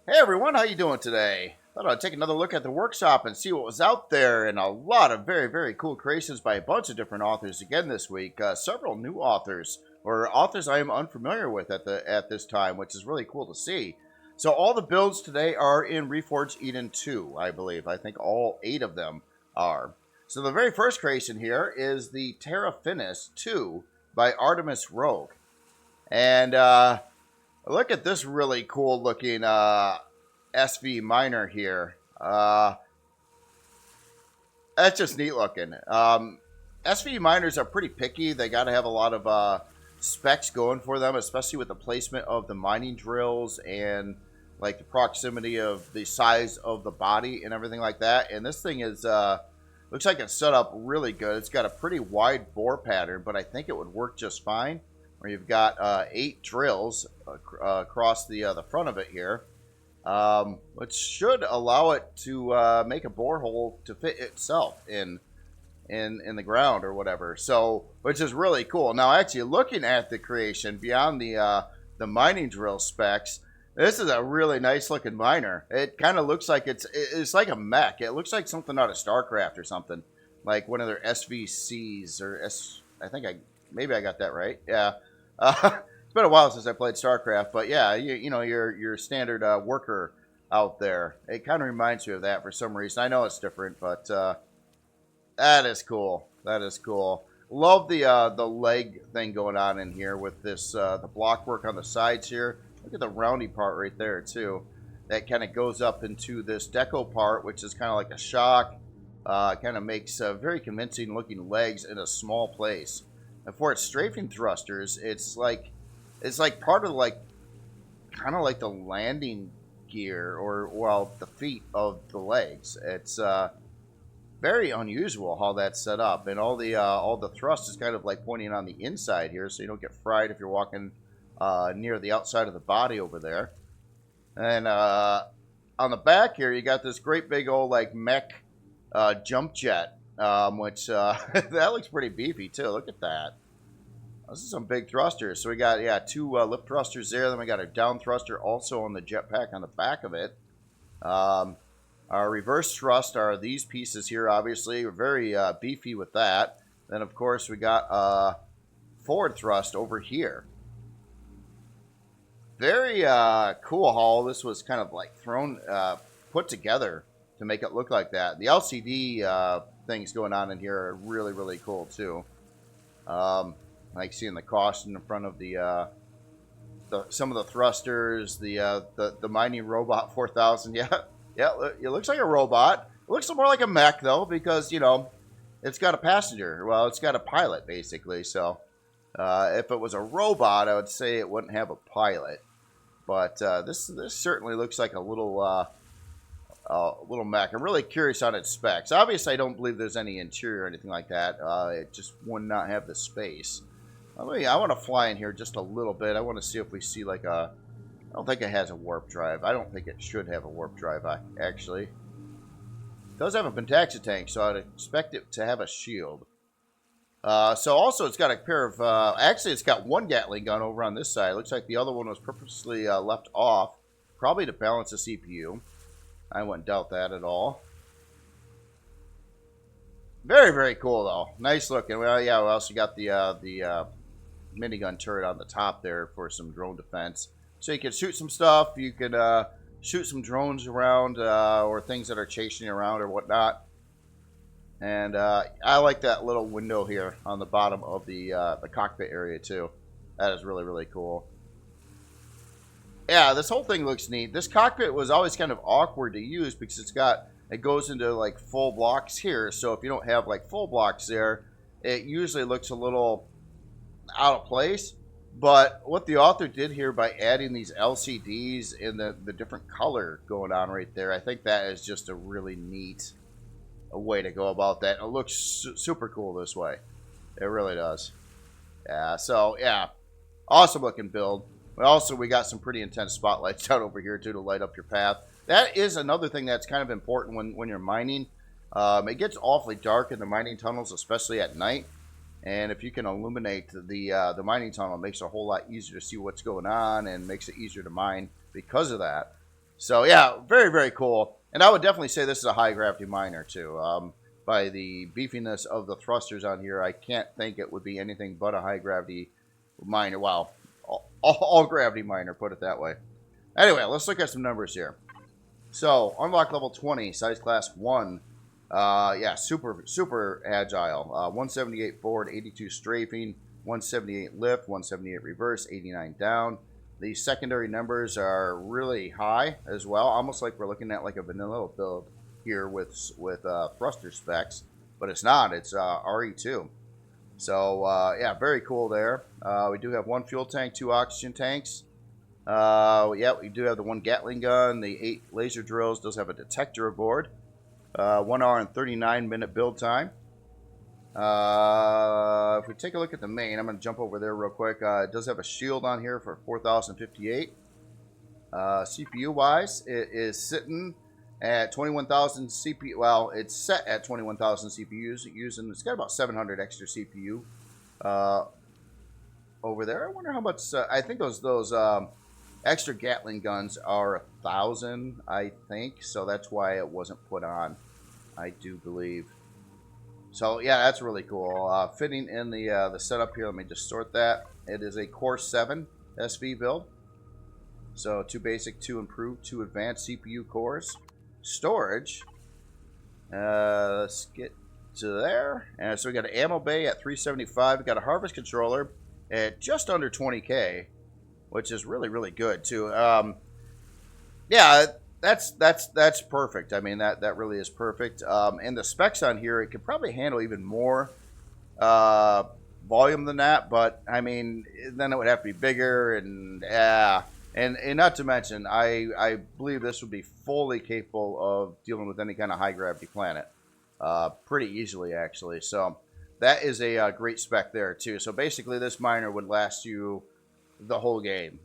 Hey everyone, how you doing today? Thought I'd take another look at the workshop and see what was out there, and a lot of very cool creations by a bunch of different authors again this week. Several new authors, or authors I am unfamiliar with at this time, which is really cool to see. So all the builds today are in Reforged Eden 2, I believe. I think all 8 of them are. So the very first creation here is the Terra Finis II by ArtemisRouge. And look at this really cool looking SV miner here. That's just neat looking. SV miners are pretty picky. They got to have a lot of specs going for them, especially with the placement of the mining drills and like the proximity of the size of the body and everything like that. And this thing is looks like it's set up really good. It's got a pretty wide bore pattern, but I think it would work just fine. Where you've got 8 drills across the front of it here, which should allow it to make a borehole to fit itself in the ground or whatever. So, which is really cool. Now, actually, looking at the creation beyond the mining drill specs, this is a really nice looking miner. It kind of looks like it's like a mech. It looks like something out of StarCraft or something, like one of their SVCs or maybe I got that right. Yeah. It's been a while since I played StarCraft, but yeah, you know your standard worker out there. It kind of reminds me of that for some reason. I know it's different, but that is cool. That is cool. Love the leg thing going on in here with this the block work on the sides here. Look at the roundy part right there too. That kind of goes up into this deco part, which is kind of like a shock. Kind of makes very convincing looking legs in a small place. And for its strafing thrusters, it's like part of kind of like the landing gear or well the feet of the legs. It's very unusual how that's set up, and all the thrust is kind of like pointing on the inside here, so you don't get fried if you're walking near the outside of the body over there. And on the back here, you got this great big old like mech jump jet. Which that looks pretty beefy too. Look at that. This is some big thrusters. So we got 2 lift thrusters there. Then we got a down thruster also on the jetpack on the back of it. Our reverse thrust are these pieces here. Obviously, we're very beefy with that. Then of course we got forward thrust over here. Very cool how all this was kind of like put together to make it look like that. The LCD things going on in here are really cool too. Like seeing the caution in front of the some of the thrusters, the mining robot 4000. Yeah, it looks like a robot. It looks more like a mech though, because you know it's got a passenger. Well, it's got a pilot basically. So if it was a robot, I would say it wouldn't have a pilot. But this certainly looks like a little mech. I'm really curious on its specs. Obviously, I don't believe there's any interior or anything like that. It just would not have the space. I want to fly in here just a little bit. I want to see if we see like I don't think it has a warp drive. I don't think it should have a warp drive, actually. It does have a pentaxa tank, so I'd expect it to have a shield. So also, it's got a pair of... actually, it's got 1 Gatling gun over on this side. It looks like the other one was purposely left off, probably to balance the CPU. I wouldn't doubt that at all. Very cool though. Nice looking. Well, yeah. We also got the minigun turret on the top there for some drone defense. So you can shoot some stuff. You can shoot some drones around or things that are chasing you around or whatnot. And I like that little window here on the bottom of the cockpit area too. That is really cool. Yeah, this whole thing looks neat. This cockpit was always kind of awkward to use because it goes into like full blocks here. So if you don't have like full blocks there, it usually looks a little out of place. But what the author did here by adding these LCDs in the different color going on right there, I think that is just a really neat way to go about that. It looks super cool this way. It really does. Yeah, so yeah, awesome looking build. But also, we got some pretty intense spotlights down over here, too, to light up your path. That is another thing that's kind of important when you're mining. It gets awfully dark in the mining tunnels, especially at night. And if you can illuminate the mining tunnel, it makes it a whole lot easier to see what's going on and makes it easier to mine because of that. So yeah, very, very cool. And I would definitely say this is a high gravity miner too. By the beefiness of the thrusters on here, I can't think it would be anything but a high gravity miner. Wow, all gravity miner, put it that way. Anyway, let's look at some numbers here. So, unlock level 20, size class 1. Yeah, super agile. 178 forward, 82 strafing, 178 lift, 178 reverse, 89 down. The secondary numbers are really high as well, almost like we're looking at like a vanilla build here with thruster specs, but it's not. It's RE2. So yeah, very cool there. We do have 1 fuel tank, 2 oxygen tanks. Yeah, we do have the 1 Gatling gun, the 8 laser drills. Does have a detector aboard. 1 hour and 39-minute build time. If we take a look at the main, I'm going to jump over there real quick. It does have a shield on here for 4058. CPU-wise, it is sitting at 21,000 CPU. Well, it's set at 21,000 CPUs. It's got about 700 extra CPU over there. I wonder how much. I think those extra Gatling guns are 1,000. I think so. That's why it wasn't put on. I do believe. So yeah, that's really cool. Fitting in the setup here, let me just sort that. It is a Core 7 SV build. So 2 basic, 2 improved, 2 advanced CPU cores. Storage. Let's get to there. And so we got an ammo bay at 375. We got a harvest controller at just under 20K, which is really, really good too. Yeah, that's perfect. I mean, that really is perfect. And the specs on here, it could probably handle even more volume than that, but I mean, then it would have to be bigger, and yeah, and not to mention, I believe this would be fully capable of dealing with any kind of high gravity planet, pretty easily actually. So that is a great spec there too. So basically, this miner would last you the whole game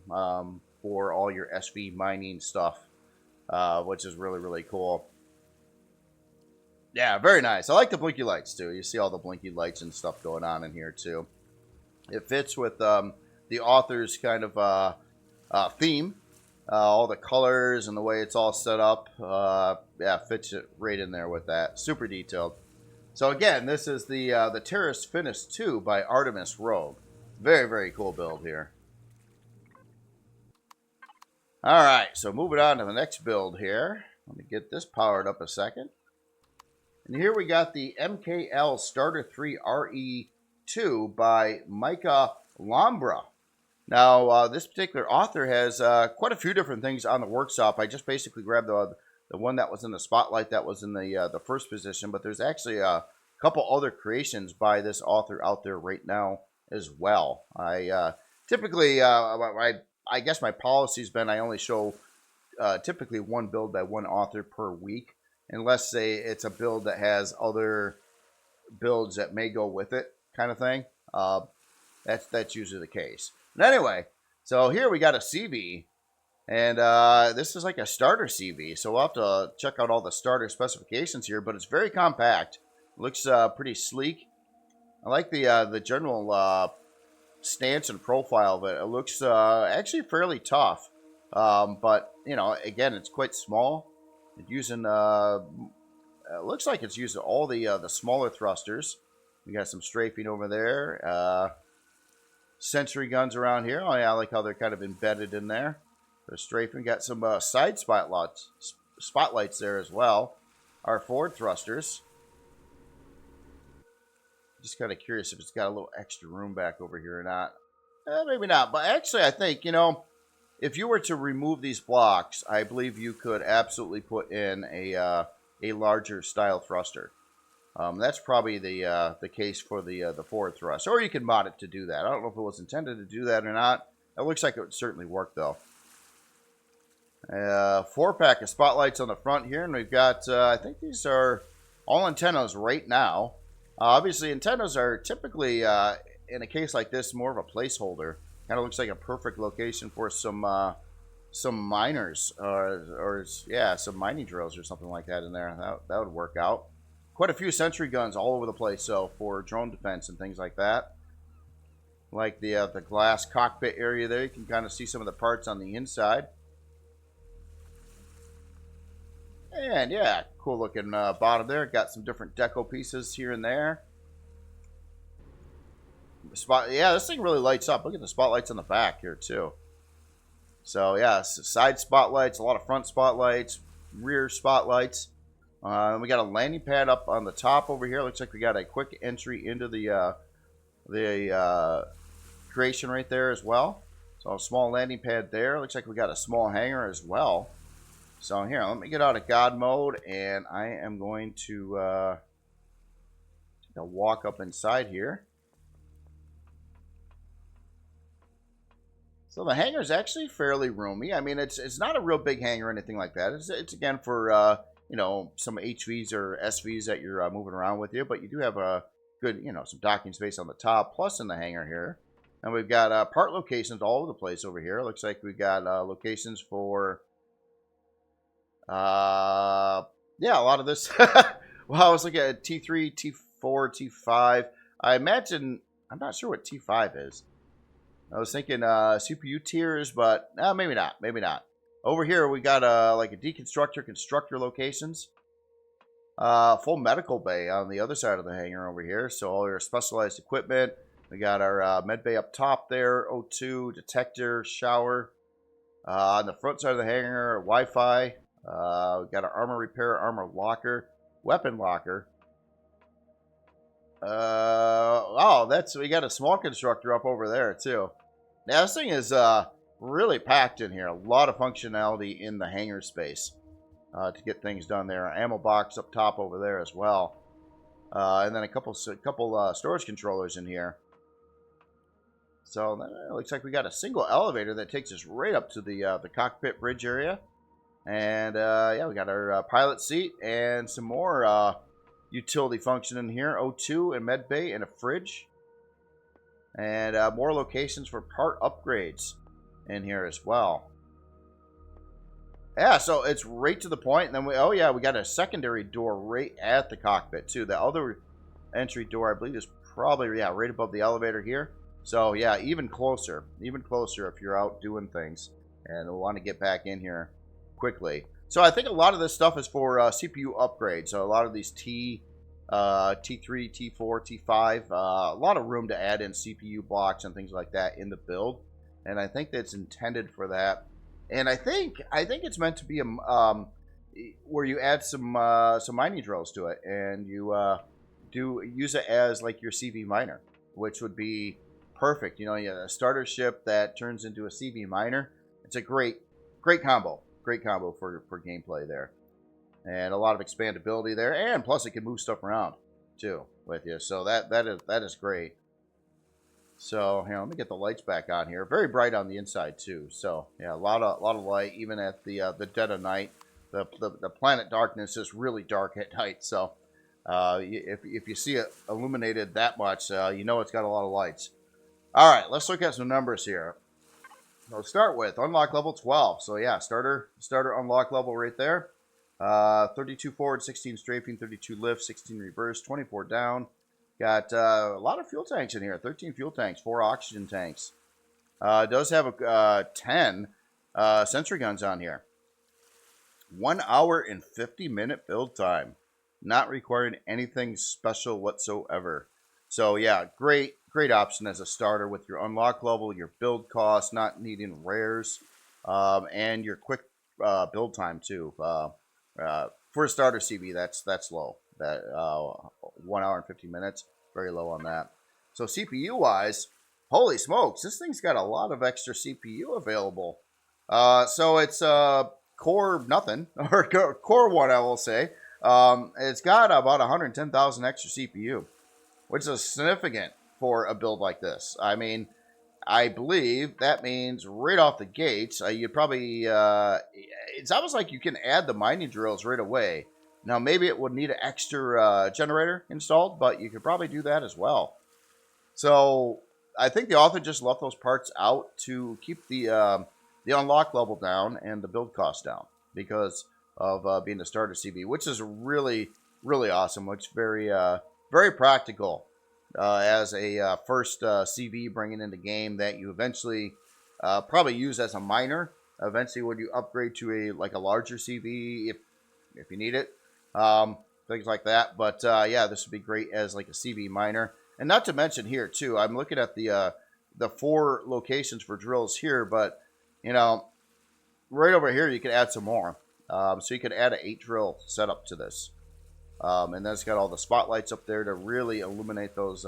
for all your SV mining stuff. Which is really, really cool. Yeah, very nice. I like the blinky lights, too. You see all the blinky lights and stuff going on in here, too. It fits with the author's kind of theme. All the colors and the way it's all set up. Yeah, fits it right in there with that. Super detailed. So, again, this is the Terra Finis II by ArtemisRouge. Very, very cool build here. All right, so moving on to the next build here. Let me get this powered up a second. And here we got the MKL Starter 3 RE2 by Makear Explorer. Now, this particular author has quite a few different things on the workshop. I just basically grabbed the one that was in the spotlight that was in the first position, but there's actually a couple other creations by this author out there right now as well. I typically, I guess my policy's been I only show typically 1 build by 1 author per week, unless say it's a build that has other builds that may go with it, kind of thing. That's usually the case. But anyway, so here we got a CV, and this is like a starter CV, so we'll have to check out all the starter specifications here, but it's very compact. Looks pretty sleek. I like the general stance and profile of it. It looks actually fairly tough, but you know, again, it's quite small. It's using it looks like it's using all the smaller thrusters. We got some strafing over there. Sentry guns around here. Oh yeah, I like how they're kind of embedded in there. The strafing got some side spotlights there as well. Our forward thrusters. Just kind of curious if it's got a little extra room back over here or not. Maybe not. But actually, I think, you know, if you were to remove these blocks, I believe you could absolutely put in a larger style thruster. That's probably the case for the forward thrust. Or you can mod it to do that. I don't know if it was intended to do that or not. It looks like it would certainly work, though. 4-pack of spotlights on the front here. And we've got, I think these are all antennas right now. Obviously, antennas are typically, in a case like this, more of a placeholder. Kind of looks like a perfect location for some miners, or yeah, some mining drills or something like that in there. That would work out. Quite a few sentry guns all over the place, so for drone defense and things like that. Like the glass cockpit area there, you can kind of see some of the parts on the inside. And yeah, cool looking bottom there. Got some different deco pieces here and there. Yeah, this thing really lights up. Look at the spotlights on the back here too. So yeah, side spotlights, a lot of front spotlights, rear spotlights. We got a landing pad up on the top over here. Looks like we got a quick entry into the creation right there as well. So a small landing pad there. Looks like we got a small hangar as well. So here, let me get out of God mode, and I am going to walk up inside here. So the hangar is actually fairly roomy. I mean, it's not a real big hangar or anything like that. It's again for you know, some HVs or SVs that you're moving around with you, but you do have a good, you know, some docking space on the top, plus in the hangar here. And we've got part locations all over the place over here. Looks like we've got locations for yeah, a lot of this. Well, I was looking at T3, T4, T5. I imagine, I'm not sure what T5 is. I was thinking CPU tiers, but maybe not. Maybe not. Over here, we got like a deconstructor, constructor locations. Full medical bay on the other side of the hangar over here. So all your specialized equipment. We got our med bay up top there. O2, detector, shower. On the front side of the hangar, Wi-Fi. We got our armor repair, armor locker, weapon locker. We got a small constructor up over there too. Now this thing is really packed in here. A lot of functionality in the hangar space to get things done there. Ammo box up top over there as well, and then a couple storage controllers in here. So it looks like we got a single elevator that takes us right up to the cockpit bridge area, and yeah, we got our pilot seat and some more utility function in here. O2 and med bay and a fridge. And more locations for part upgrades in here as well. Yeah, so it's right to the point. And then we got a secondary door right at the cockpit too. The other entry door, I believe, is probably right above the elevator here. So yeah, even closer if you're out doing things and want to get back in here quickly. So I think a lot of this stuff is for CPU upgrades. So a lot of these T3, T4, T5, a lot of room to add in CPU blocks and things like that in the build, and I think that's intended for that. And I think it's meant to be where you add some mining drills to it, and you do use it as like your CV miner, which would be perfect. You know, you have a starter ship that turns into a CV miner. It's a great combo for gameplay there. And a lot of expandability there, and plus it can move stuff around too with you. So that is great. So here, let me get the lights back on here. Very bright on the inside too. So yeah, a lot of light even at the dead of night. The planet darkness is really dark at night. So if you see it illuminated that much, you know it's got a lot of lights. All right, let's look at some numbers here. We'll start with unlock level 12. So yeah, starter unlock level right there. 32 forward, 16 strafing, 32 lift, 16 reverse, 24 down. Got a lot of fuel tanks in here. 13 fuel tanks, 4 oxygen tanks. It does have 10 sentry guns on here. 1 hour and 50-minute build time. Not requiring anything special whatsoever. So yeah, great option as a starter with your unlock level, your build cost, not needing rares, and your quick build time too. For a starter CV, that's low. That 1 hour and 50 minutes, very low on that. So CPU wise, holy smokes, this thing's got a lot of extra CPU available. So it's core nothing, or core 1, I will say. It's got about 110,000 extra CPU, which is significant for a build like this. I mean, I believe that means right off the gates, you'd probably, it's almost like you can add the mining drills right away. Now, maybe it would need an extra generator installed, but you could probably do that as well. So I think the author just left those parts out to keep the unlock level down and the build cost down because of being a starter CV, which is really, really awesome. Which very practical. As a first CV bringing in the game that you eventually probably use as a miner. Eventually, when you upgrade to a larger CV, if you need it, things like that. But yeah, this would be great as like a CV miner. And not to mention here too, I'm looking at the 4 locations for drills here, but you know, right over here you can add some more. So you could add an 8 drill setup to this, and then it's got all the spotlights up there to really illuminate those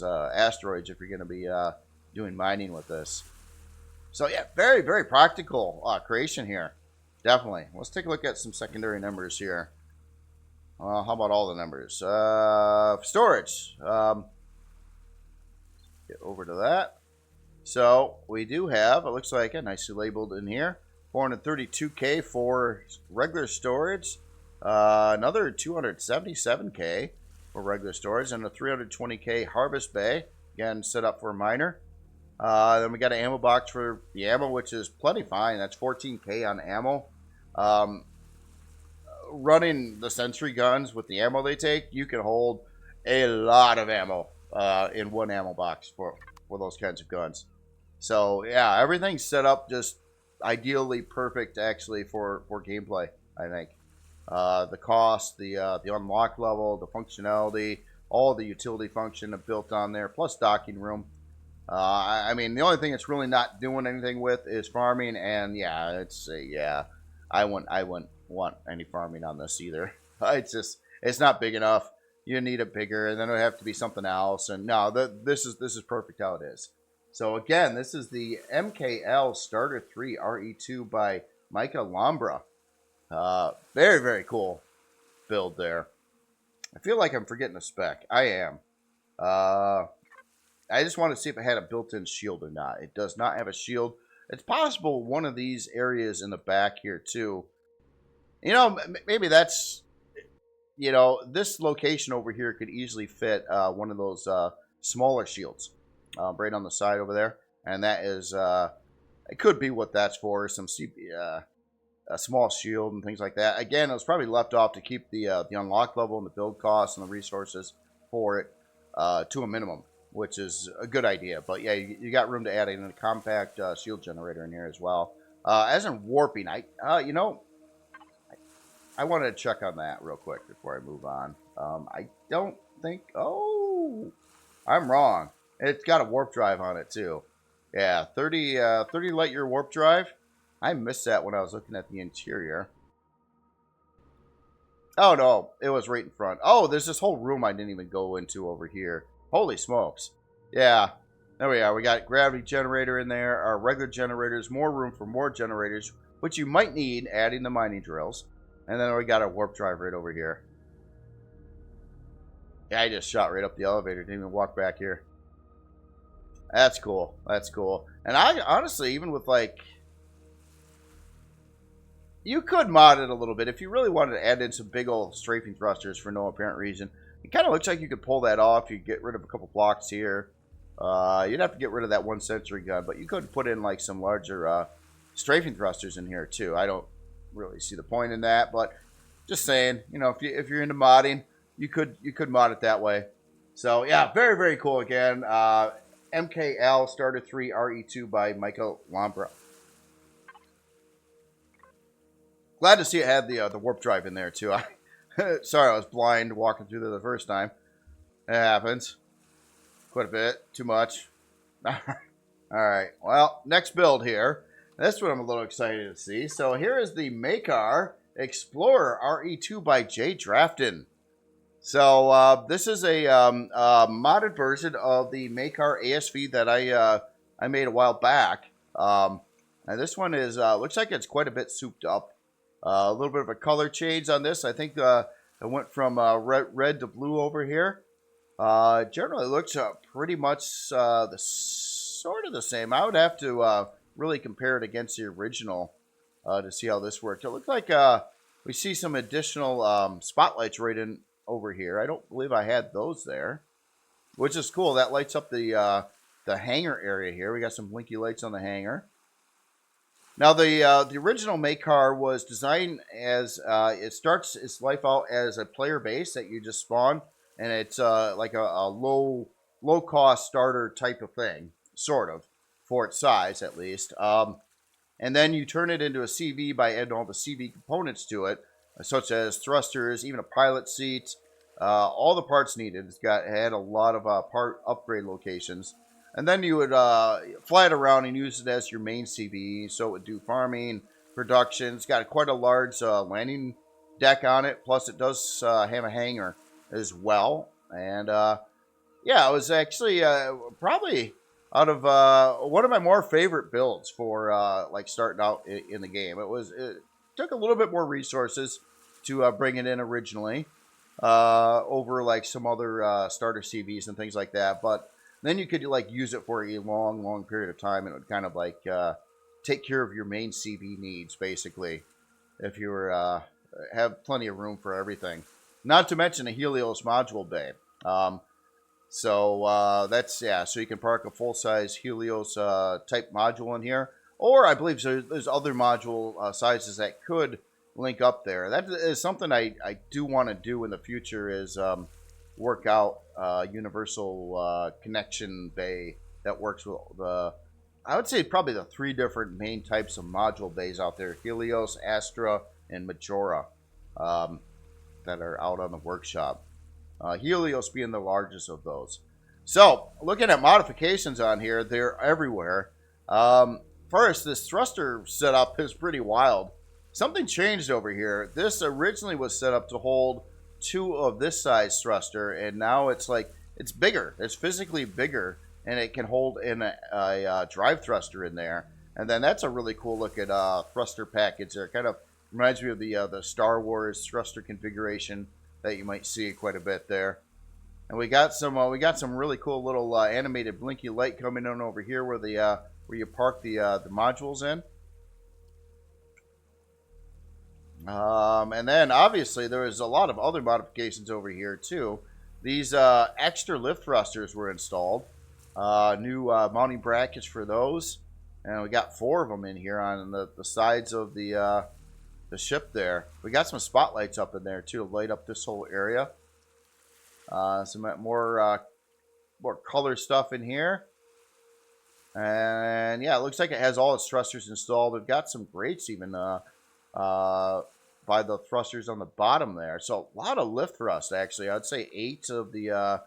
asteroids if you're going to be doing mining with this. So yeah, very, very practical creation here. Definitely. Let's take a look at some secondary numbers here. How about all the numbers? Storage. Get over to that. So we do have, it looks like, nicely labeled in here, 432K for regular storage. Another 277K for regular storage, and a 320K harvest bay, again set up for a miner. Then we got an ammo box for the ammo, which is plenty fine. That's 14K on ammo. Running the sentry guns with the ammo they take, you can hold a lot of ammo in one ammo box for those kinds of guns. So yeah, everything's set up just ideally perfect actually for gameplay, I think. The cost, the unlock level, the functionality, all the utility function built on there, plus docking room. I mean, the only thing it's really not doing anything with is farming, and yeah, I wouldn't want any farming on this either. It's not big enough. You need it bigger, and then it would have to be something else. And no, this is perfect how it is. So again, this is the MKL Starter 3 RE2 by Makear. Very, very cool build there. I feel like I'm forgetting a spec. I am. I just want to see if it had a built-in shield or not. It does not have a shield. It's possible one of these areas in the back here too. You know, maybe that's, you know, this location over here could easily fit one of those smaller shields right on the side over there. And that is, it could be what that's for, some a small shield and things like that. Again, it was probably left off to keep the unlock level and the build costs and the resources for it to a minimum, which is a good idea. But yeah, you got room to add in a compact shield generator in here as well. As in warping, you know, I wanted to check on that real quick before I move on. I don't think, oh, I'm wrong. It's got a warp drive on it too. Yeah, 30 light year warp drive. I missed that when I was looking at the interior. Oh no, it was right in front. Oh, there's this whole room I didn't even go into over here. Holy smokes. Yeah, there we are. We got gravity generator in there, our regular generators, more room for more generators, which you might need adding the mining drills. And then we got our warp drive right over here. Yeah, I just shot right up the elevator. Didn't even walk back here. That's cool. That's cool. And I honestly, even with like, you could mod it a little bit if you really wanted to add in some big old strafing thrusters for no apparent reason. It kind of looks like you could pull that off. You get rid of a couple blocks here. You'd have to get rid of that one sentry gun, but you could put in like some larger strafing thrusters in here too. I don't really see the point in that, but just saying, you know, if you're into modding, you could mod it that way. So yeah, very, very cool again. MKL Starter 3 RE2 by Makear. Glad to see it had the warp drive in there too. Sorry, I was blind walking through there the first time. It happens. Quite a bit. Too much. Alright, well, next build here. This one I'm a little excited to see. So here is the Makear Explorer RE2 by J. Drafton. So this is a modded version of the Makear ASV that I made a while back. And this one is looks like it's quite a bit souped up. A little bit of a color change on this. I think I went from red to blue over here. Generally looks pretty much sort of the same. I would have to really compare it against the original to see how this worked. It looks like we see some additional spotlights right in over here. I don't believe I had those there, which is cool. That lights up the hangar area here. We got some blinky lights on the hangar. Now, the original Makear was designed as, it starts its life out as a player base that you just spawn, and it's like a low-cost starter type of thing, sort of, for its size at least. And And then you turn it into a CV by adding all the CV components to it, such as thrusters, even a pilot seat, all the parts needed. Had a lot of part upgrade locations. And then you would fly it around and use it as your main CV, so it would do farming, production. It's got quite a large landing deck on it, plus it does have a hangar as well. And yeah, it was actually probably out of one of my more favorite builds for like starting out in the game. It took a little bit more resources to bring it in originally over like some other starter CVs and things like that, but then you could like use it for a long period of time, and it would kind of like take care of your main CV needs basically, if you were have plenty of room for everything. Not to mention a Helios module bay. So that's, yeah, so you can park a full-size Helios type module in here, or I believe there's other module sizes that could link up there. That is something I do want to do in the future, is work out universal connection bay that works with I would say probably the 3 different main types of module bays out there: Helios, Astra, and Majora, that are out on the workshop. Helios being the largest of those. So, looking at modifications on here, they're everywhere. First, this thruster setup is pretty wild. Something changed over here. This originally was set up to hold 2 of this size thruster, and now it's like, it's bigger. It's physically bigger, and it can hold in a drive thruster in there. And then that's a really cool looking thruster package there. Kind of reminds me of the Star Wars thruster configuration that you might see quite a bit there. And we got some really cool little animated blinky light coming in over here where you park the modules in. And then obviously there is a lot of other modifications over here too. These extra lift thrusters were installed. New mounting brackets for those, and we got 4 of them in here on the sides of the ship there. We got some spotlights up in there too to light up this whole area. Some more color stuff in here. And yeah, it looks like it has all its thrusters installed. We've got some grates even by the thrusters on the bottom there. So a lot of lift thrust actually. I'd say 8 of the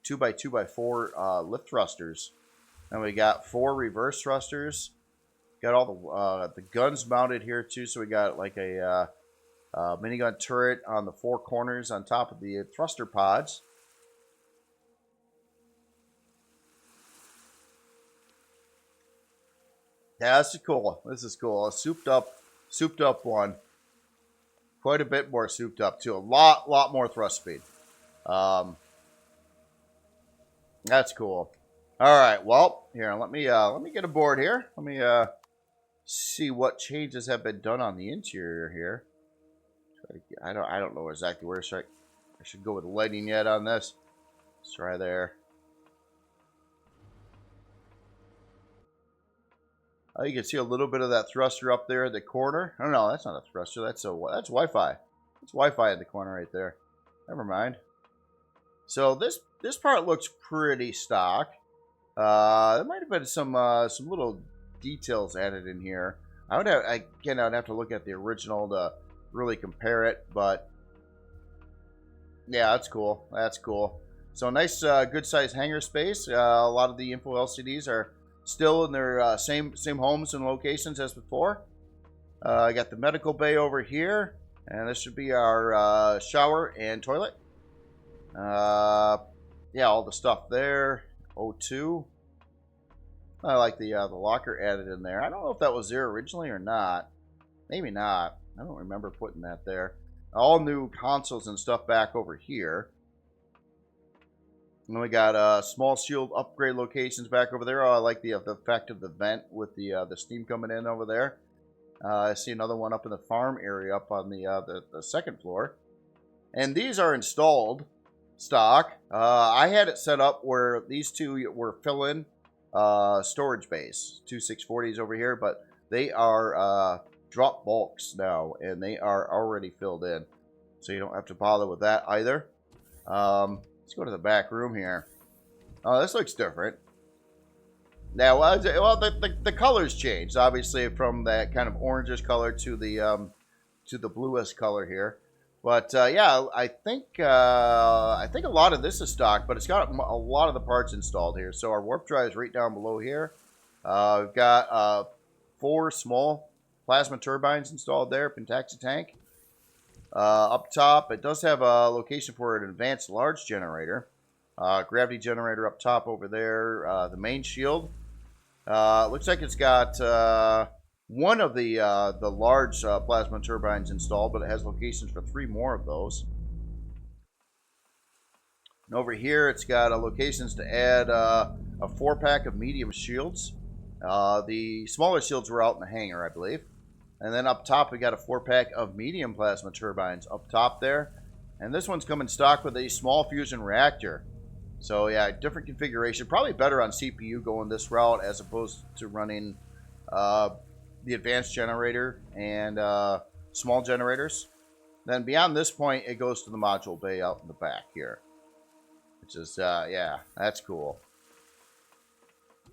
2x2x4 lift thrusters. And we got 4 reverse thrusters. Got all the guns mounted here too. So we got like a minigun turret on the 4 corners on top of the thruster pods. Yeah, this is cool. This is cool. A souped up one. Quite a bit more souped up too. A lot more thrust speed. That's cool. All right. Well, here, let me get aboard here. Let me see what changes have been done on the interior here. I don't know exactly where I should go with lighting yet on this. Let's try there. You can see a little bit of that thruster up there in the corner. Oh no, that's not a thruster. That's Wi-Fi. That's Wi-Fi in the corner right there. Never mind. So this part looks pretty stock. There might have been some little details added in here. I'd have to look at the original to really compare it, but yeah, that's cool. That's cool. So nice, good size hangar space. A lot of the info LCDs are still in their same homes and locations as before. I got the medical bay over here, and this should be our shower and toilet. Yeah, all the stuff there. O2. I like the locker added in there. I don't know if that was there originally or not. Maybe not. I don't remember putting that there. All new consoles and stuff back over here. And then we got small shield upgrade locations back over there. Oh, I like the effect of the vent with the steam coming in over there. I see another one up in the farm area up on the second floor. And these are installed stock. I had it set up where these two were fill-in storage bays. 2 640s over here, but they are drop bulks now, and they are already filled in. So you don't have to bother with that either. Let's go to the back room here. Oh, this looks different. Yeah, well, the colors changed obviously from that kind of orangish color to the bluest color here. But yeah, I think a lot of this is stock, but it's got a lot of the parts installed here. So our warp drive is right down below here. We've got 4 small plasma turbines installed there, Pentaxi tank. Up top, it does have a location for an advanced large generator. Gravity generator up top over there. The main shield. Looks like it's got one of the large plasma turbines installed, but it has locations for 3 more of those. And over here, it's got locations to add a 4-pack of medium shields. The smaller shields were out in the hangar, I believe. And then up top, we got a 4-pack of medium plasma turbines up top there. And this one's coming stock with a small fusion reactor. So yeah, different configuration. Probably better on CPU going this route as opposed to running the advanced generator and small generators. Then beyond this point, it goes to the module bay out in the back here. Which is, yeah, that's cool.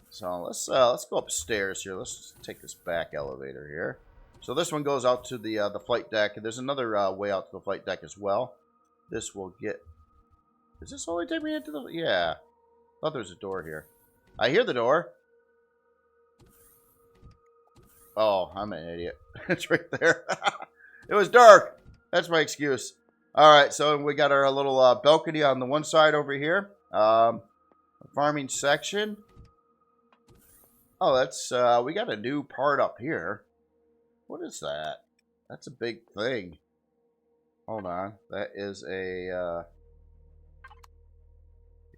So let's go upstairs here. Let's take this back elevator here. So this one goes out to the flight deck. And there's another way out to the flight deck as well. This will get... Does this only take me into the... Yeah. I thought there was a door here. I hear the door. Oh, I'm an idiot. It's right there. It was dark. That's my excuse. Alright, so we got our little balcony on the one side over here. Farming section. Oh, that's... we got a new part up here. What is that? That's a big thing. Hold on. That is a...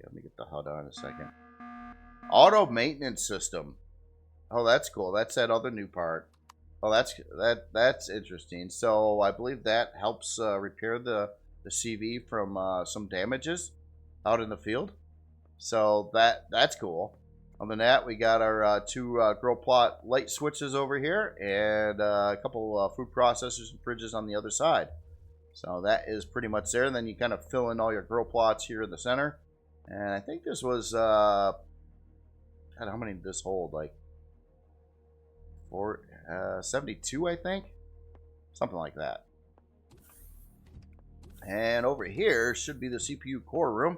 Let me get the HUD on a second. Auto maintenance system. Oh, that's cool. That's that other new part. Oh, that's interesting. So I believe that helps repair the CV from some damages out in the field. So that's cool. Other than that, we got our 2 grow plot light switches over here and a couple food processors and fridges on the other side. So that is pretty much there. And then you kind of fill in all your grow plots here in the center. And I think this was, God, how many did this hold? Like, 72, I think? Something like that. And over here should be the CPU core room.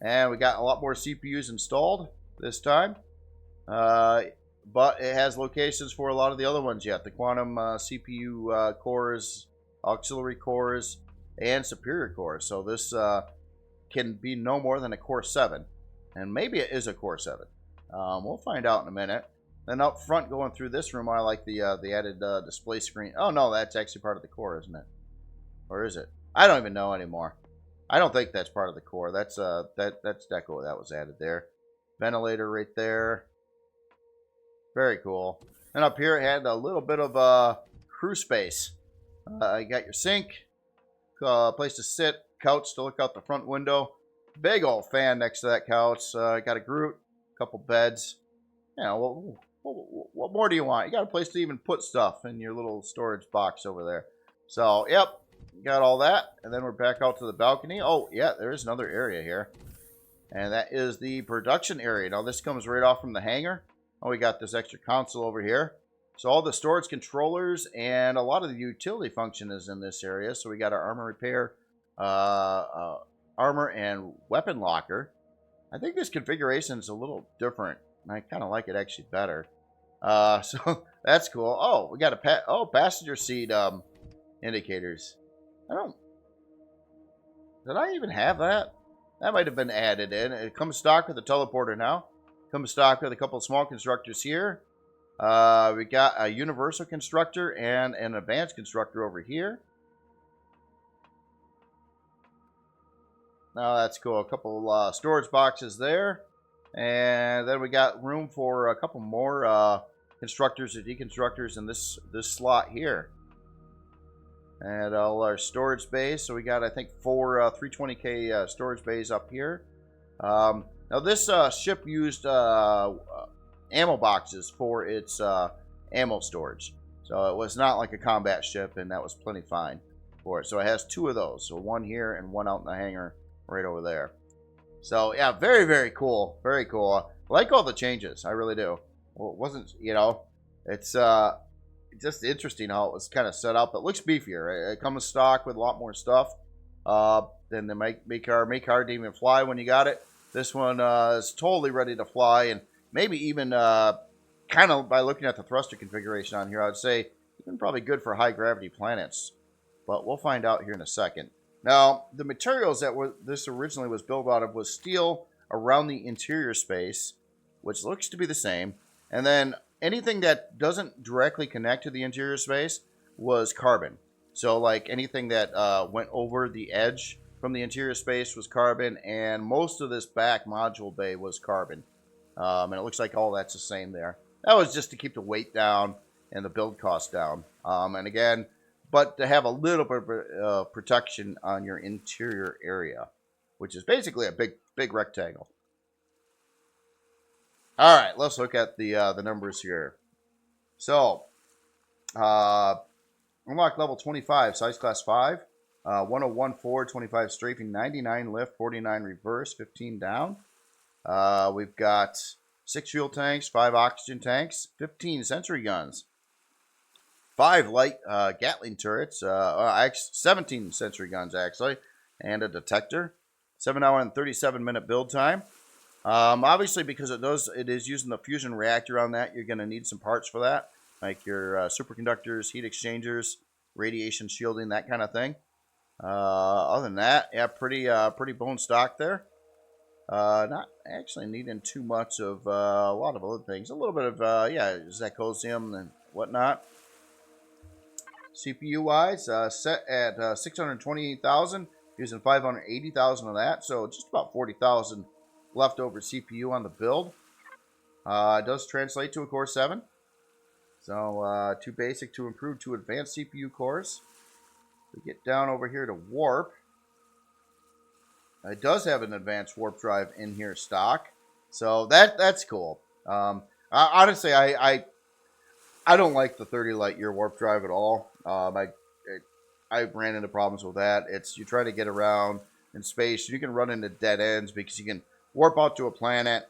And we got a lot more CPUs installed this time. But it has locations for a lot of the other ones yet. The quantum CPU cores, auxiliary cores, and superior cores. So this... can be no more than a Core 7. And maybe it is a Core 7. We'll find out in a minute. Then up front going through this room, I like the added display screen. Oh, no, that's actually part of the core, isn't it? Or is it? I don't even know anymore. I don't think that's part of the core. That's deco that was added there. Ventilator right there. Very cool. And up here it had a little bit of crew space. You got your sink, place to sit, couch to look out the front window. Big old fan next to that couch. Got a Groot, a couple beds. You know, what more do you want? You got a place to even put stuff in your little storage box over there. So, yep, got all that. And then we're back out to the balcony. Oh, yeah, there is another area here. And that is the production area. Now, this comes right off from the hangar. Oh, we got this extra console over here. So all the storage controllers and a lot of the utility function is in this area. So we got our armor repair, armor and weapon locker. I think this configuration is a little different. I kind of like it actually better. So that's cool. Oh, we got a passenger seat indicators. Did I even have that? That might have been added in. It comes stock with a teleporter now. Comes stock with a couple of small constructors here. We got a universal constructor and an advanced constructor over here. Oh, that's cool. A couple storage boxes there. And then we got room for a couple more constructors or deconstructors in this slot here. And all our storage bays. So we got, I think, 4 320K storage bays up here. Now this ship used ammo boxes for its ammo storage. So it was not like a combat ship, and that was plenty fine for it. So it has 2 of those. So 1 here and 1 out in the hangar right over there. So yeah, very, very cool. Very cool. A like all the changes. I really do. Well, it wasn't, you know, it's just interesting how it was kind of set up. It looks beefier. It comes stock with a lot more stuff than the Makear. Makear didn't even fly when you got it. This one is totally ready to fly, and maybe even kind of by looking at the thruster configuration on here, I would say even probably good for high gravity planets. But we'll find out here in a second. Now, the materials that this originally was built out of was steel around the interior space, which looks to be the same. And then anything that doesn't directly connect to the interior space was carbon. So like anything that went over the edge from the interior space was carbon, and most of this back module bay was carbon. And it looks like all that's the same there. That was just to keep the weight down and the build cost down. And again, but to have a little bit of protection on your interior area, which is basically a big rectangle. All right, let's look at the numbers here. So, unlock level 25, size class 5, 101 forward, 25 strafing, 99 lift, 49 reverse, 15 down. We've got 6 fuel tanks, 5 oxygen tanks, 15 sentry guns, 5 light Gatling turrets, 17 sentry guns actually, and a detector. 7-hour and 37-minute build time. Obviously, because it is using the fusion reactor on that, you're going to need some parts for that, like your superconductors, heat exchangers, radiation shielding, that kind of thing. Other than that, yeah, pretty bone stock there. Not actually needing too much of a lot of other things. A little bit of yeah, Zecosium and whatnot. CPU wise, set at 628,000, using 580,000 of that, so just about 40,000 leftover CPU on the build. It does translate to a Core 7. So, too basic to improve to advanced CPU cores. We get down over here to warp. It does have an advanced warp drive in here stock. So, that's cool. Honestly, I don't like the 30 light year warp drive at all. I ran into problems with that. You try to get around in space, you can run into dead ends because you can warp out to a planet,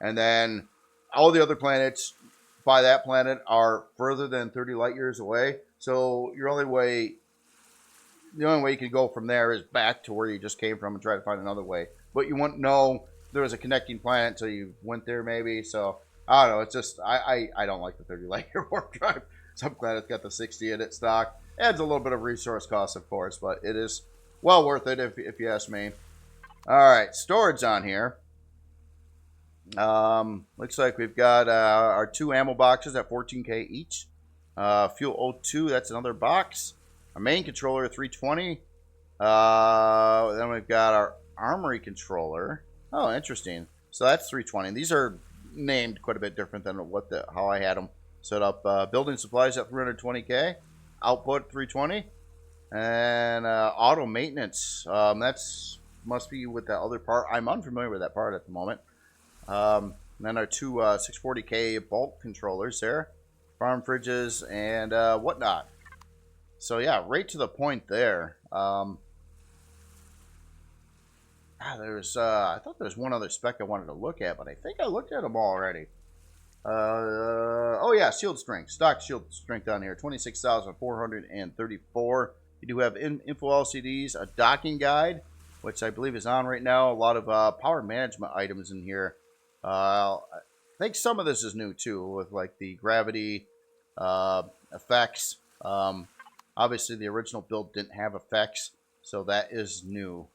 and then all the other planets by that planet are further than 30 light years away. So the only way you can go from there is back to where you just came from and try to find another way. But you wouldn't know there was a connecting planet until you went there, maybe. So I don't know. It's just I don't like the 30 light year warp drive. So I'm glad it's got the 60 in it stock. Adds a little bit of resource cost, of course, but it is well worth it if you ask me. All right, storage on here. Looks like we've got our 2 ammo boxes at 14K each. Fuel O2, that's another box. Our main controller, 320. Then we've got our armory controller. Oh, interesting. So that's 320. These are named quite a bit different than how I had them set up. Building supplies at 320K. Output 320. And auto maintenance. That's must be with that other part. I'm unfamiliar with that part at the moment. And then our 2 640K bulk controllers there, farm fridges and whatnot. So yeah, right to the point there. I thought there was one other spec I wanted to look at, but I think I looked at them all already. Oh yeah, shield strength, stock shield strength on here, 26,434. You do have info LCDs, a docking guide, which I believe is on right now. A lot of power management items in here. I think some of this is new too, with like the gravity effects. Obviously, the original build didn't have effects, so that is new.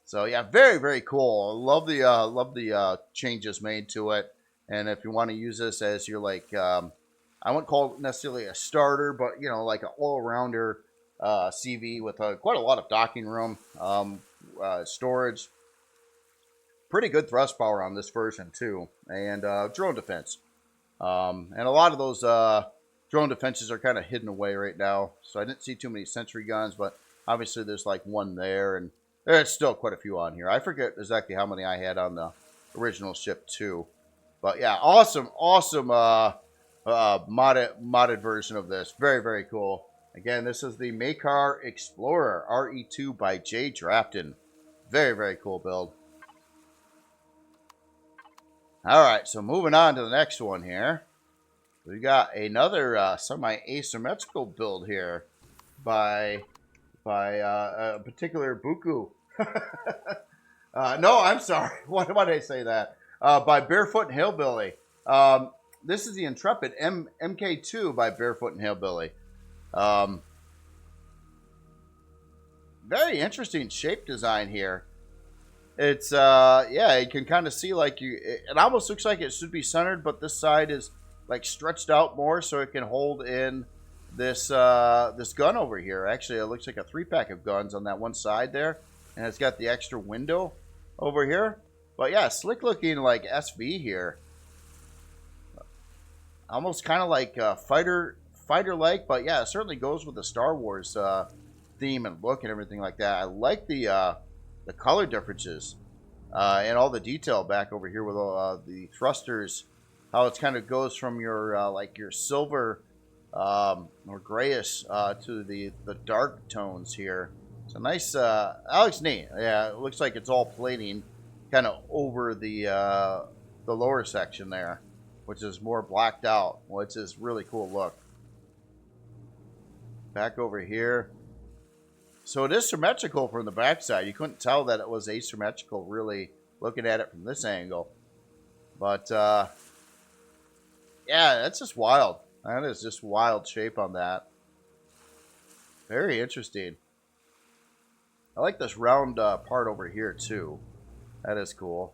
So yeah, very very cool. Love the changes made to it. And if you want to use this as your like, I wouldn't call it necessarily a starter, but you know, like an all-rounder CV with quite a lot of docking room, storage. Pretty good thrust power on this version too, and drone defense. And a lot of those drone defenses are kind of hidden away right now, so I didn't see too many sentry guns, but obviously there's like one there, and there's still quite a few on here. I forget exactly how many I had on the original ship too. But yeah, awesome modded version of this. Very, very cool. Again, this is the Makear Explorer RE2 by Jay Drafton. Very, very cool build. All right, so moving on to the next one here. We got another semi-asymmetrical build here by a particular Buku. No, I'm sorry. Why did I say that? By Barefoot and Hillbilly. This is the Intrepid MK2 by Barefoot and Hillbilly. Very interesting shape design here. It's yeah, you can kind of see like it almost looks like it should be centered, but this side is like stretched out more so it can hold in this this gun over here. Actually, it looks like a 3-pack of guns on that one side there, and it's got the extra window over here. But yeah, slick looking like SV here. Almost kind of like fighter like, but yeah, it certainly goes with the Star Wars theme and look and everything like that. I like the color differences and all the detail back over here with the thrusters. How it kind of goes from your like your silver or grayish to the dark tones here. It's a nice, that looks neat. Yeah, it looks like it's all plating kind of over the lower section there, which is more blacked out, which is really cool look. Back over here. So it is symmetrical from the backside. You couldn't tell that it was asymmetrical really looking at it from this angle. But yeah, that's just wild. That is just wild shape on that. Very interesting. I like this round part over here too. That is cool.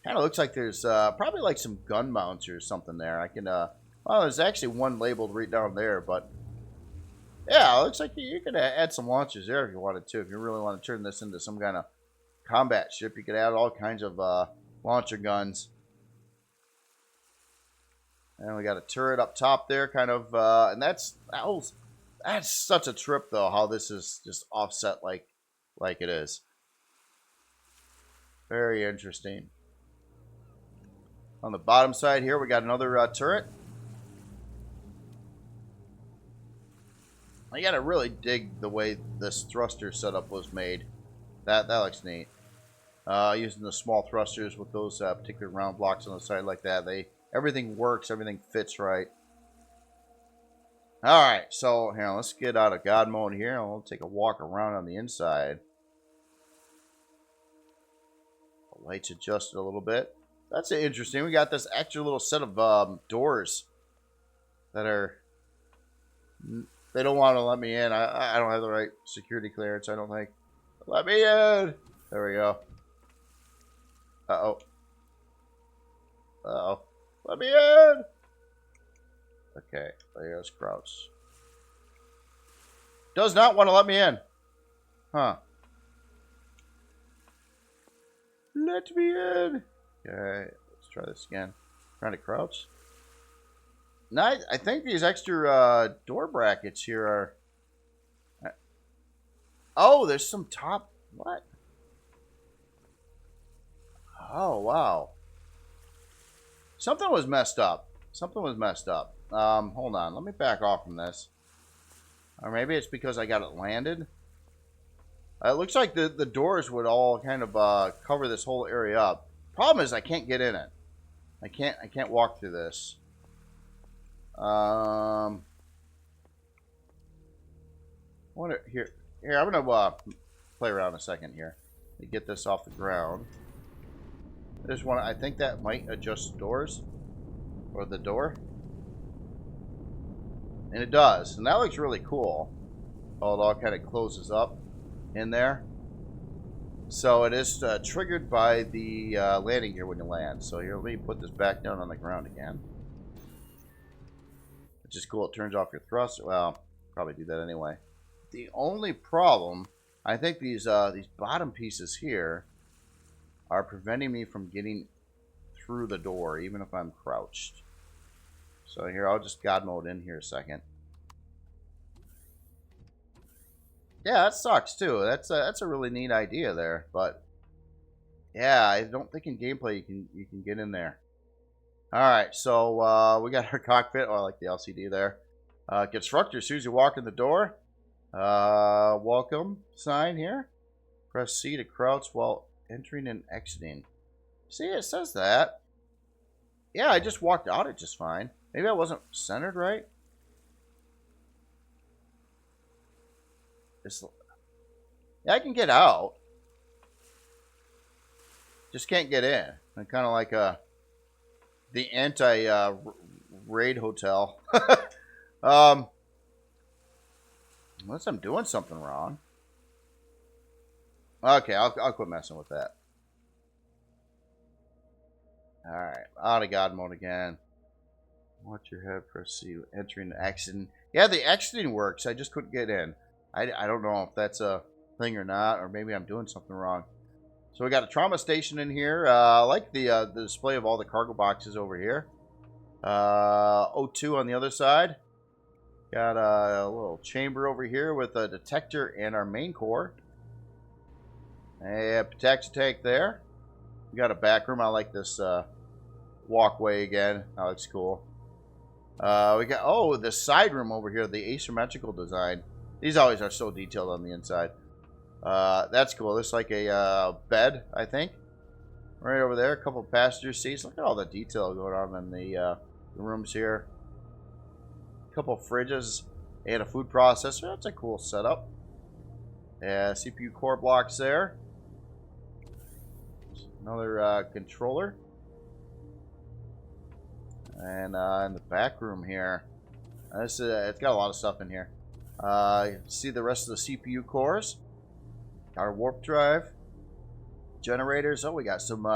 Kind of looks like there's probably like some gun mounts or something there. I can, well, there's actually one labeled right down there, but yeah, it looks like you could add some launchers there if you wanted to. If you really want to turn this into some kind of combat ship, you could add all kinds of launcher guns. And we got a turret up top there, kind of, and that's such a trip though. How this is just offset like it is. Very interesting. On the bottom side here, we got another turret. I gotta really dig the way this thruster setup was made. That looks neat. Using the small thrusters with those particular round blocks on the side like that, everything works, everything fits right. All right, so here, let's get out of God mode here, and we'll take a walk around on the inside. The lights adjusted a little bit. That's interesting. We got this extra little set of doors that are. They don't want to let me in. I don't have the right security clearance, I don't think. Let me in. There we go. Uh-oh. Uh-oh. Let me in. Okay, there's Crouch. Does not want to let me in. Huh. Let me in. Okay, let's try this again. Trying to crouch. Now, I think these extra door brackets here are... Oh, there's some top... What? Oh, wow. Something was messed up. Something was messed up. Hold on. Let me back off from this. Or maybe it's because I got it landed. It looks like the doors would all kind of cover this whole area up. Problem is I can't get in it. I can't walk through this. Wonder here I'm gonna play around a second here to get this off the ground. I think that might adjust doors or the door, and it does, and that looks really cool. Oh, it all kind of closes up in there. So it is triggered by the landing gear when you land. So here, let me put this back down on the ground again. Which is cool. It turns off your thrust. Well, probably do that anyway. The only problem, I think these bottom pieces here are preventing me from getting through the door, even if I'm crouched. So here, I'll just God mode in here a second. Yeah, that sucks too. That's a really neat idea there, but yeah, I don't think in gameplay you can get in there. All right, so we got our cockpit. Oh, I like the LCD there. Get struck as soon as you walk in the door. Welcome sign here. Press C to crouch while entering and exiting. See, it says that. Yeah, I just walked out it just fine. Maybe I wasn't centered right. Yeah, I can get out. Just can't get in. I'm kind of like the anti-raid hotel. Unless I'm doing something wrong. Okay, I'll quit messing with that. Alright, out of God mode again. Watch your head, press C, entering the exiting. Yeah, the exiting works. I just couldn't get in. I don't know if that's a thing or not, or maybe I'm doing something wrong. So we got a trauma station in here. I like the display of all the cargo boxes over here. O2 on the other side. Got a little chamber over here with a detector and our main core. A protection tank there. We got a back room. I like this walkway again. That looks cool. We got, the side room over here, the asymmetrical design. These always are so detailed on the inside. That's cool. This is like a bed, I think. Right over there, a couple passenger seats. Look at all the detail going on in the rooms here. A couple fridges and a food processor. That's a cool setup. CPU core blocks there. Another controller. And in the back room here, it's got a lot of stuff in here. See the rest of the CPU cores. Our warp drive. Generators. Oh, we got some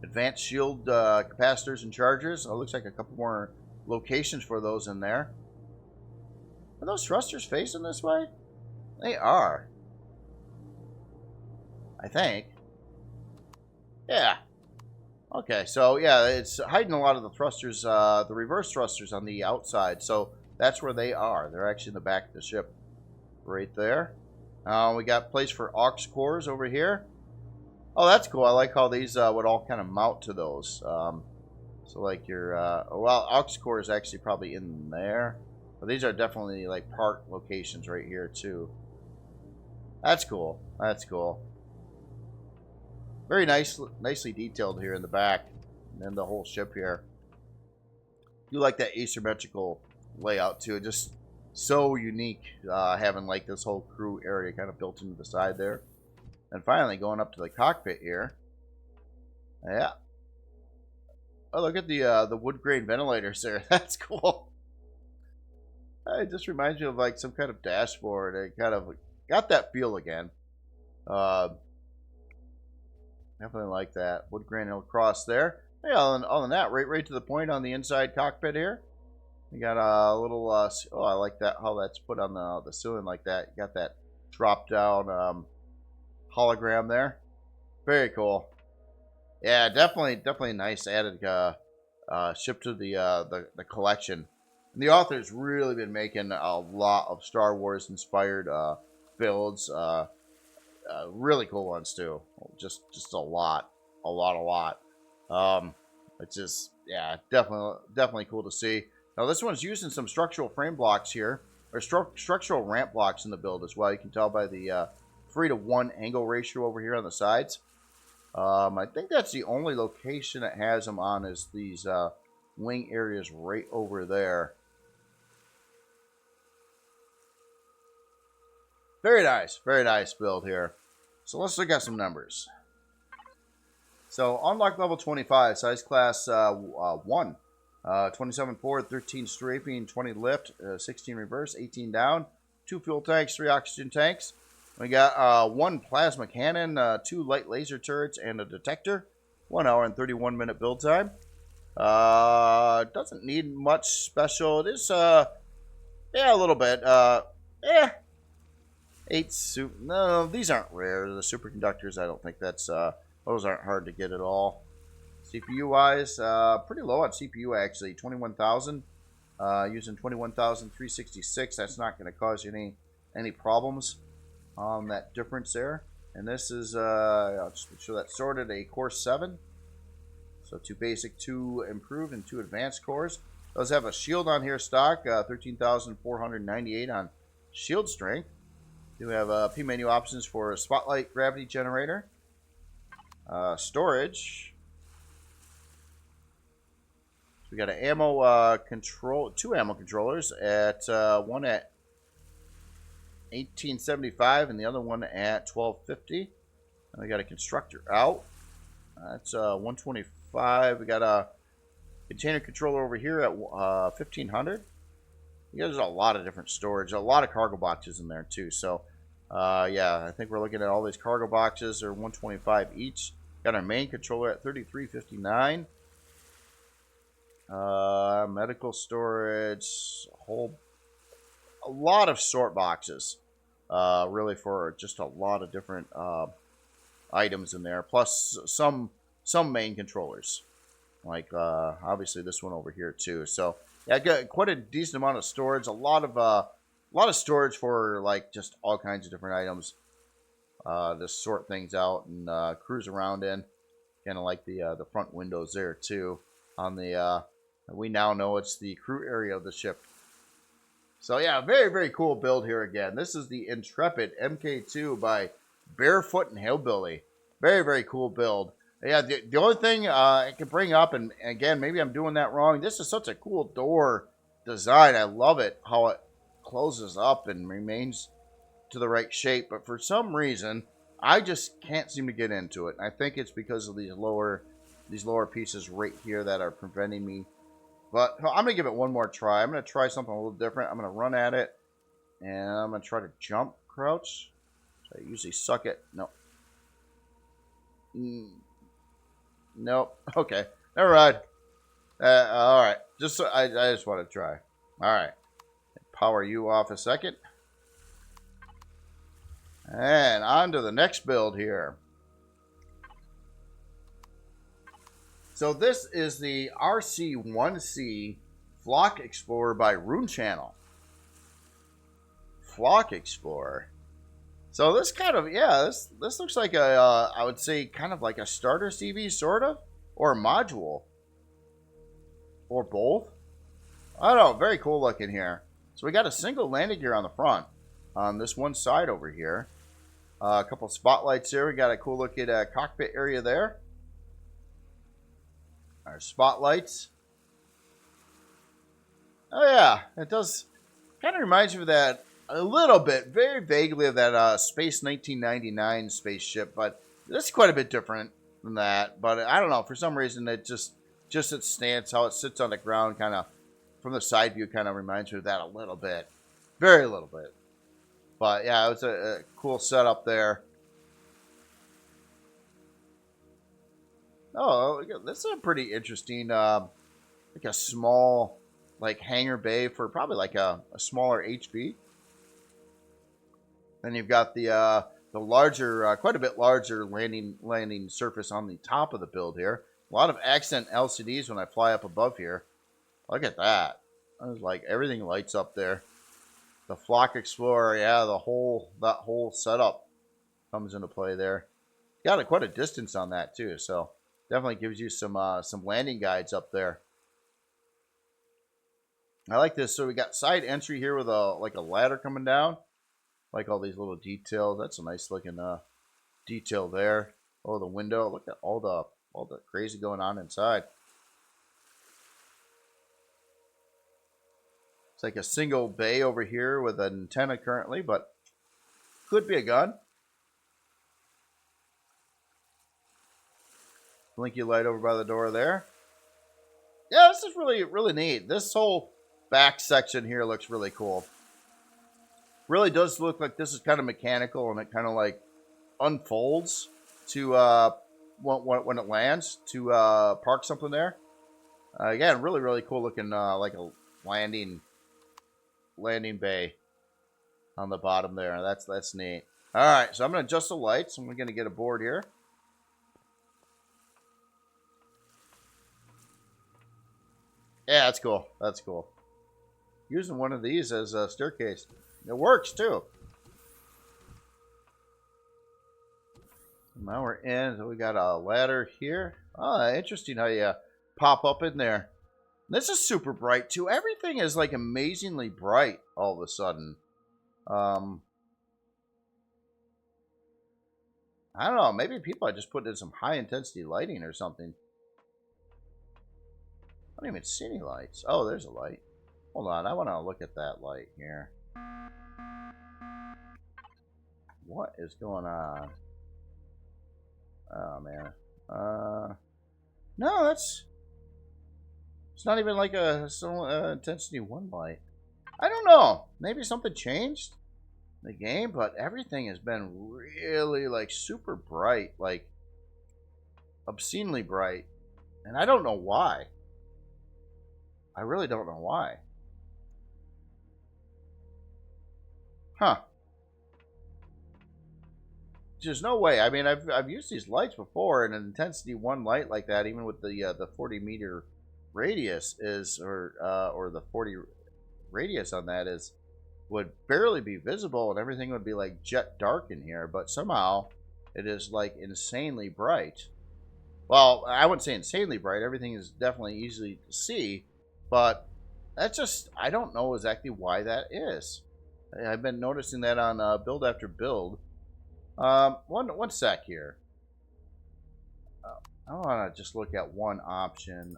advanced shield capacitors and chargers. Oh, looks like a couple more locations for those in there. Are those thrusters facing this way? They are. I think. Yeah. Okay, so yeah, it's hiding a lot of the thrusters, the reverse thrusters on the outside. So that's where they are. They're actually in the back of the ship. Right there. We got place for aux cores over here. Oh, that's cool. I like how these would all kind of mount to those. So like your, well, aux core is actually probably in there. But these are definitely like part locations right here too. That's cool. That's cool. Very nicely detailed here in the back. And then the whole ship here. You like that asymmetrical layout too. Just so unique, having like this whole crew area kind of built into the side there. And finally going up to the cockpit here. Yeah. Oh, look at the wood grain ventilators there. That's cool. It just reminds you of like some kind of dashboard. It kind of got that feel again. Definitely like that. Wood grain across there. Yeah, other than that, right to the point on the inside cockpit here. You got a little, oh, I like that, how that's put on the ceiling like that. You got that drop down hologram there. Very cool. Yeah, definitely nice added ship to the collection. And the author's really been making a lot of Star Wars inspired builds. Really cool ones too. Just a lot. It's just, yeah, definitely cool to see. Now this one's using some structural frame blocks here, or structural ramp blocks in the build as well. You can tell by the 3:1 angle ratio over here on the sides. I think that's the only location that has them on, is these wing areas right over there. Very nice build here. So let's look at some numbers. So unlock level 25, size class 1. 27 forward, 13 strafing, 20 lift, 16 reverse, 18 down, 2 fuel tanks, 3 oxygen tanks. We got 1 plasma cannon, 2 light laser turrets, and a detector. 1 hour and 31 minute build time. Doesn't need much special. It is, yeah, a little bit. 8 super. No, these aren't rare. The superconductors, I don't think that's, those aren't hard to get at all. CPU wise, pretty low on CPU actually. 21,000. Using 21,366. That's not going to cause you any problems on that difference there. And this is, I'll just make sure that's sorted, a core 7. So 2 basic, 2 improved, and 2 advanced cores. Does have a shield on here stock, 13,498 on shield strength. Do have P menu options for a spotlight gravity generator. Storage. we got an ammo control, 2 ammo controllers at one at 1875 and the other one at 1250. And we got a constructor out. That's 125. We got a container controller over here at 1500. There's a lot of different storage, a lot of cargo boxes in there too. So, yeah, I think we're looking at all these cargo boxes are 125 each. Got our main controller at 3359. Medical storage, a lot of sort boxes. Really for just a lot of different items in there, plus some main controllers, like obviously this one over here too. So yeah, got quite a decent amount of storage, a lot of storage for like just all kinds of different items to sort things out and cruise around in. Kind of like the front windows there too. On the we now know it's the crew area of the ship. So yeah, very, very cool build here again. This is the Intrepid MK2 by Barefoot and Hillbilly. Very, very cool build. Yeah, the only thing I can bring up, and again, maybe I'm doing that wrong. This is such a cool door design. I love it, how it closes up and remains to the right shape. But for some reason, I just can't seem to get into it. I think it's because of these lower pieces right here that are preventing me. But I'm going to give it one more try. I'm going to try something a little different. I'm going to run at it, and I'm going to try to jump crouch. So I usually suck it. No. Nope. Okay. Never mind. All right. I just want to try. All right. Power you off a second. And on to the next build here. So this is the RC1C Flock Explorer by Rune Channel. Flock Explorer. So this kind of, yeah, this looks like a, I would say kind of like a starter CV, sort of, or a module, or both. I don't know, very cool looking here. So we got a single landing gear on the front, on this one side over here. A couple spotlights here. We got a cool looking cockpit area there. Our spotlights. Oh yeah, it does. Kind of reminds me of that a little bit, very vaguely of that Space 1999 spaceship, but this is quite a bit different than that. But I don't know, for some reason it just its stance, how it sits on the ground, kind of from the side view, kind of reminds me of that a little bit, very little bit. But yeah, it was a cool setup there. Oh, this is a pretty interesting, like a small, like hangar bay for probably like a smaller HV. Then you've got the larger, quite a bit larger landing surface on the top of the build here. A lot of accent LCDs when I fly up above here. Look at that. I was like, everything lights up there. The Flock Explorer, yeah, that whole setup comes into play there. Got quite a distance on that too, so definitely gives you some landing guides up there. I like this. So we got side entry here with a ladder coming down. Like all these little details. That's a nice looking detail there. Oh, the window. Look at all the crazy going on inside. It's like a single bay over here with an antenna currently, but could be a gun. Blinky light over by the door there. Yeah, this is really, really neat. This whole back section here looks really cool. Really does look like this is kind of mechanical, and it kind of like unfolds to when it lands to park something there. Again, really, really cool looking, like a landing bay on the bottom there. That's neat. All right, so I'm going to adjust the lights. I'm going to get aboard here. Yeah, that's cool. That's cool. Using one of these as a staircase. It works, too. Now we're in. So we got a ladder here. Oh, interesting how you pop up in there. This is super bright, too. Everything is, like, amazingly bright all of a sudden. I don't know. Maybe people are just putting in some high-intensity lighting or something. don't even see any lights. Oh, there's a light. Hold on, I want to look at that light here. What is going on? Oh, man. No, it's not even like a intensity 1 light. I don't know. Maybe something changed in the game, but everything has been really, like, super bright. Like, obscenely bright. And I don't know why. I really don't know why. Huh. There's no way. I mean, I've used these lights before, and an intensity 1 light like that, even with the 40-meter radius is, or the 40 radius on that would barely be visible, and everything would be like jet dark in here. But somehow, it is like insanely bright. Well, I wouldn't say insanely bright. Everything is definitely easy to see, but that's just, I don't know exactly why that is. I've been noticing that on build after build. One sec here. I want to just look at one option.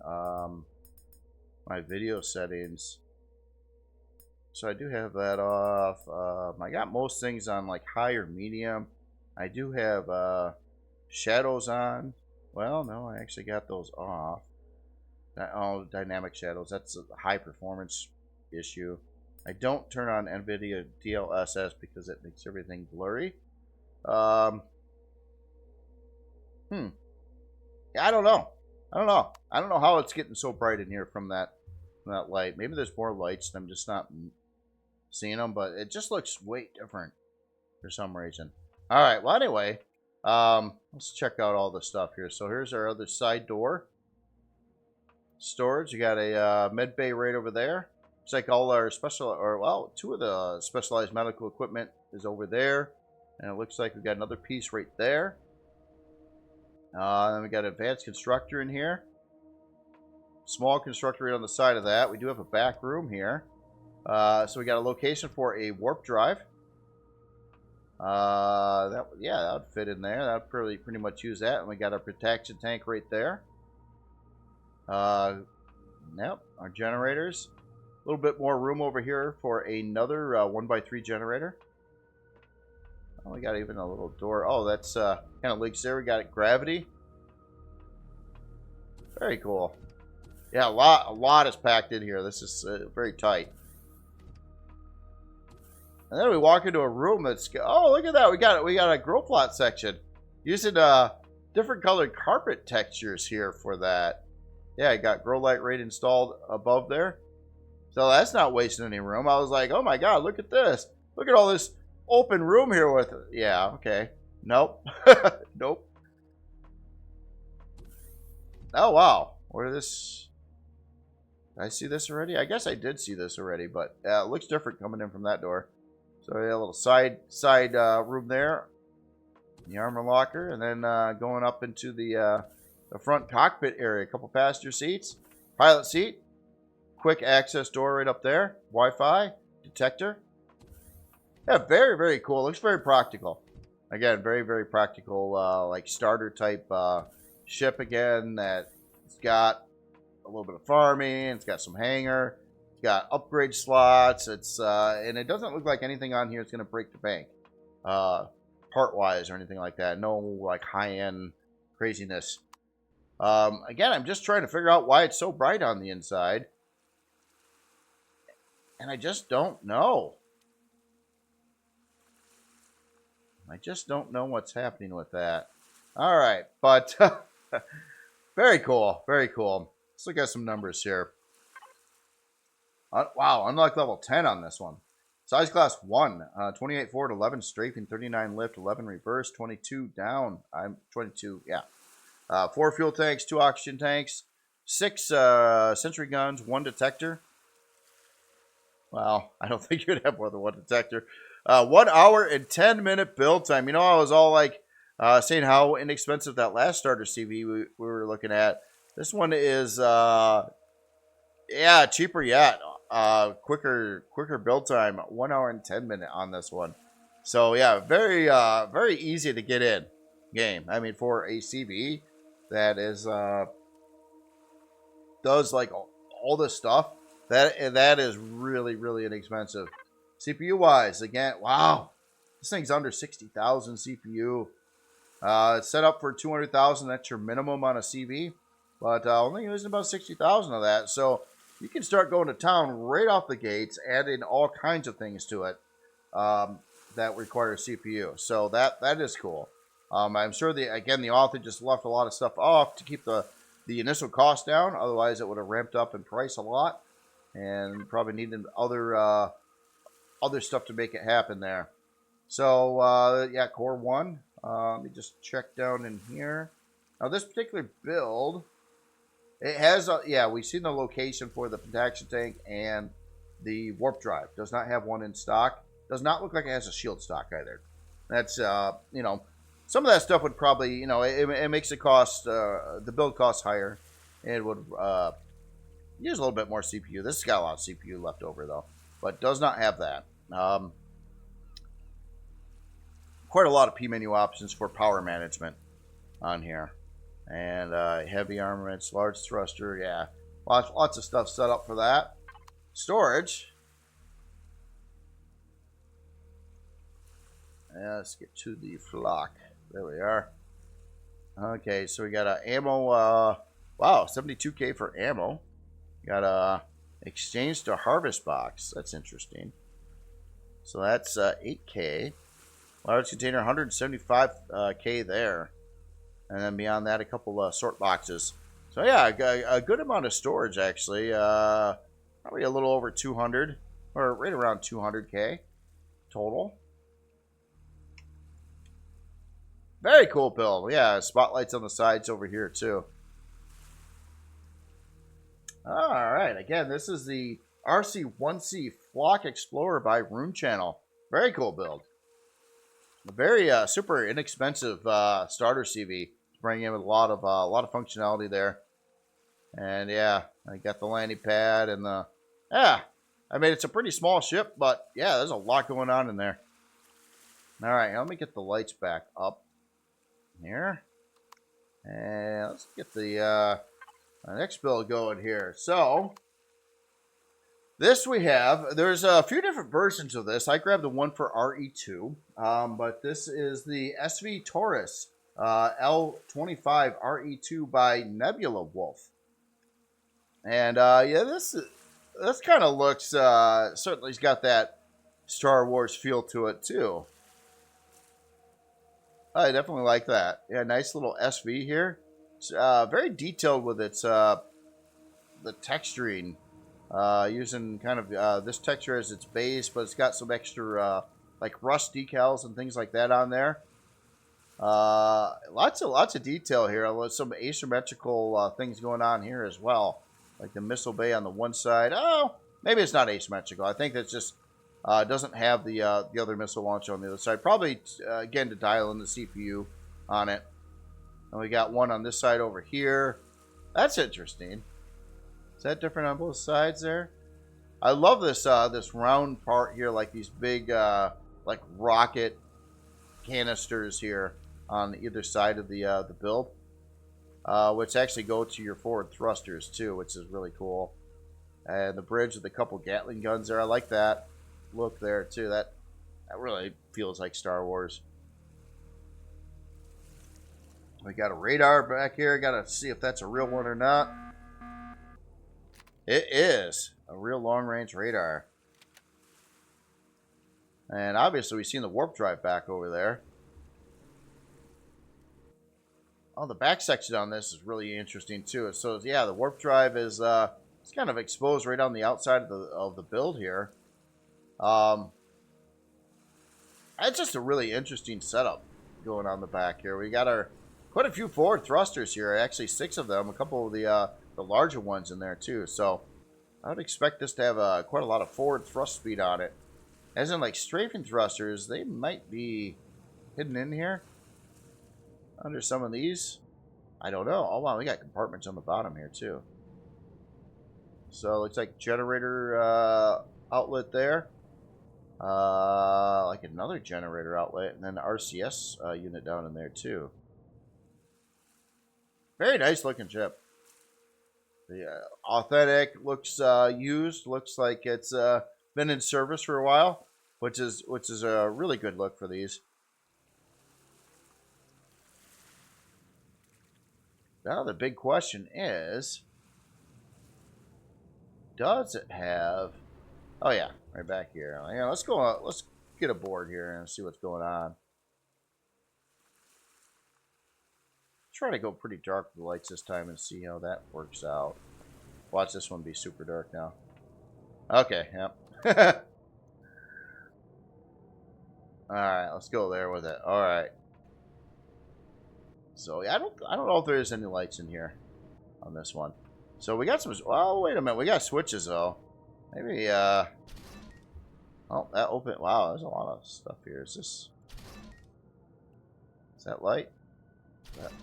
My video settings. So I do have that off. I got most things on like high or medium. I do have shadows on. Well, no, I actually got those off. Oh, dynamic shadows. That's a high performance issue. I don't turn on NVIDIA DLSS because it makes everything blurry. Yeah, I don't know. I don't know how it's getting so bright in here from that light. Maybe there's more lights and I'm just not seeing them, but it just looks way different for some reason. All right. Well, anyway, let's check out all the stuff here. So here's our other side door. Storage. You got a med bay right over there. Looks like all our two of the specialized medical equipment is over there. And it looks like we got another piece right there. Then we got advanced constructor in here. Small constructor right on the side of that. We do have a back room here. So we got a location for a warp drive. That would fit in there. That would pretty much use that. And we got our protection tank right there. Yep, our generators. A little bit more room over here for another 1x3 generator. Oh, we got even a little door. Oh, that's kind of leaks there. We got gravity. Very cool. Yeah, a lot is packed in here. This is very tight. And then we walk into a room that's, oh, look at that. We got a grow plot section using different colored carpet textures here for that. Yeah, I got grow light right installed above there. So that's not wasting any room. I was like, oh my God, look at this. Look at all this open room here with it. Yeah, okay. Nope. Nope. Oh, wow. Where this? Did I see this already? I guess I did see this already, but it looks different coming in from that door. So we got a little side room there. The armor locker. And then going up into the front cockpit area. A couple passenger seats. Pilot seat. Quick access door right up there. Wi-Fi. Detector. Yeah, very, very cool. Looks very practical. Again, very, very practical, like starter type ship again. That it's got a little bit of farming. It's got some hangar. It's got upgrade slots. It's and it doesn't look like anything on here is going to break the bank, part-wise or anything like that. No like high-end craziness. Again, I'm just trying to figure out why it's so bright on the inside, and I just don't know. I just don't know what's happening with that. All right, but very cool, very cool. Let's look at some numbers here. Wow, unlock level 10 on this one. Size class 1, 28 forward, 11 strafing, 39 lift, 11 reverse, 22 down. I'm 22, yeah. 4 fuel tanks, 2 oxygen tanks, 6 sentry guns, 1 detector. Wow, I don't think you'd have more than 1 detector. 1 hour and 10-minute build time. You know, I was all like saying how inexpensive that last starter CV we were looking at. This one is, yeah, cheaper yet. Quicker build time. 1 hour and 10-minute on this one. So yeah, very easy to get in game. I mean, for a CV that is does like all this stuff, that is really, really inexpensive. CPU wise, again, wow, this thing's under 60,000 CPU. It's set up for 200,000. That's your minimum on a CV, but only using about 60,000 of that. So you can start going to town right off the gates, adding all kinds of things to it that require a CPU. So that is cool. I'm sure the author just left a lot of stuff off to keep the initial cost down. Otherwise, it would have ramped up in price a lot, and probably needed other stuff to make it happen there. So yeah, Core 1. Let me just check down in here. Now this particular build, it has we've seen the location for the protection tank and the warp drive. Does not have one in stock. Does not look like it has a shield stock either. That's you know, some of that stuff would probably, you know, it makes the cost, the build cost higher. It would use a little bit more CPU. This has got a lot of CPU left over though, but does not have that. Quite a lot of P menu options for power management on here, and heavy armaments, large thruster, yeah, lots of stuff set up for that. Storage. Yeah, let's get to the flock. There we are. Okay, so we got a ammo. Wow, 72K for ammo. Got a exchange to harvest box. That's interesting. So that's 8K. Large container, 175K there. And then beyond that, a couple sort boxes. So yeah, a good amount of storage actually. Probably a little over 200, or right around 200K total. Very cool build. Yeah, spotlights on the sides over here too. All right, again, this is the RC1C Flock Explorer by Rune Channel. Very cool build. A very super inexpensive starter CV, bringing in a lot of functionality there. And yeah, I got the landing pad and the I mean, it's a pretty small ship, but yeah, there's a lot going on in there. All right, let me get the lights back up here, and let's get the next build going here. So this we have, there's a few different versions of this. I grabbed the one for RE2, but this is the SV Taurus L25 RE2 by Nebula Wolf. And yeah, this kind of looks, certainly has got that Star Wars feel to it too. I definitely like that. Yeah, nice little SV here. It's very detailed with its the texturing. Using kind of this texture as its base, but it's got some extra like rust decals and things like that on there. Lots of detail here. Some asymmetrical things going on here as well, like the missile bay on the one side. Oh, maybe it's not asymmetrical. I think that's just doesn't have the other missile launcher on the other side. Probably again to dial in the CPU on it. And we got one on this side over here. That's interesting. Is that different on both sides there? I love this this round part here, like these big like rocket canisters here on either side of the build, which actually go to your forward thrusters too, which is really cool. And the bridge with a couple Gatling guns there, I like that look there too. That really feels like Star Wars. We got a radar back here. Got to see if that's a real one or not. It is a real long-range radar. And obviously we've seen the warp drive back over there. Oh, the back section on this is really interesting too. So yeah, the warp drive is it's kind of exposed right on the outside of the build here. It's just a really interesting setup going on the back here. We got our quite a few forward thrusters here. Actually, 6 of them. A couple of the larger ones in there too. So I would expect this to have quite a lot of forward thrust speed on it. As in, like strafing thrusters, they might be hidden in here under some of these. I don't know. Oh wow, we got compartments on the bottom here too. So it looks like generator outlet there. Like another generator outlet, and then the RCS unit down in there too. Very nice looking ship. Yeah, authentic. Looks used. Looks like it's been in service for a while, which is a really good look for these. Now the big question is, does it have? Oh yeah, right back here. Yeah, let's go. Let's get aboard here and see what's going on. Try to go pretty dark with the lights this time and see how that works out. Watch this one be super dark now. Okay, yep. Alright, let's go there with it. Alright. So yeah, I don't know if there's any lights in here on this one. So we got some, oh wait a minute, we got switches though. Maybe oh, that open, wow, there's a lot of stuff here. Is that light?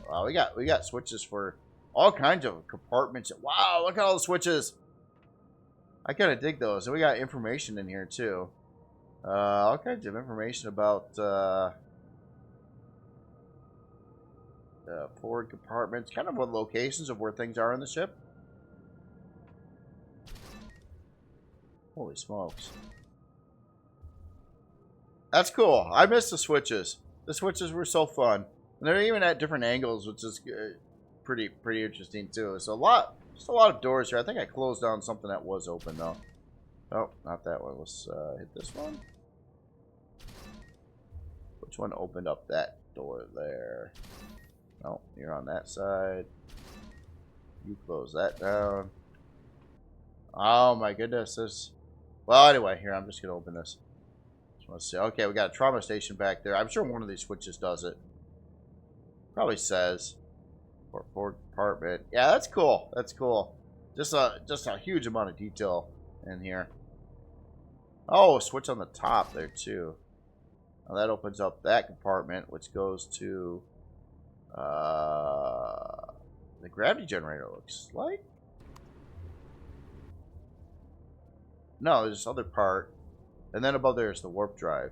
Wow, we got switches for all kinds of compartments. Wow, look at all the switches. I kind of dig those. And we got information in here too. All kinds of information about forward compartments, kind of what locations of where things are in the ship. Holy smokes. That's cool. I miss the switches. The switches were so fun. And they're even at different angles, which is pretty interesting too. So just a lot of doors here. I think I closed down something that was open though. Oh, not that one. Let's hit this one. Which one opened up that door there? Oh, you're on that side. You close that down. Oh my goodness, this. Well, anyway, here I'm just gonna open this. Just want to see. Okay, we got a trauma station back there. I'm sure one of these switches does it. Probably says forward compartment. Yeah, that's cool. That's cool. Just a huge amount of detail in here. Oh, switch on the top there too. Now that opens up that compartment, which goes to the gravity generator. Looks like. No, there's this other part, and then above there is the warp drive.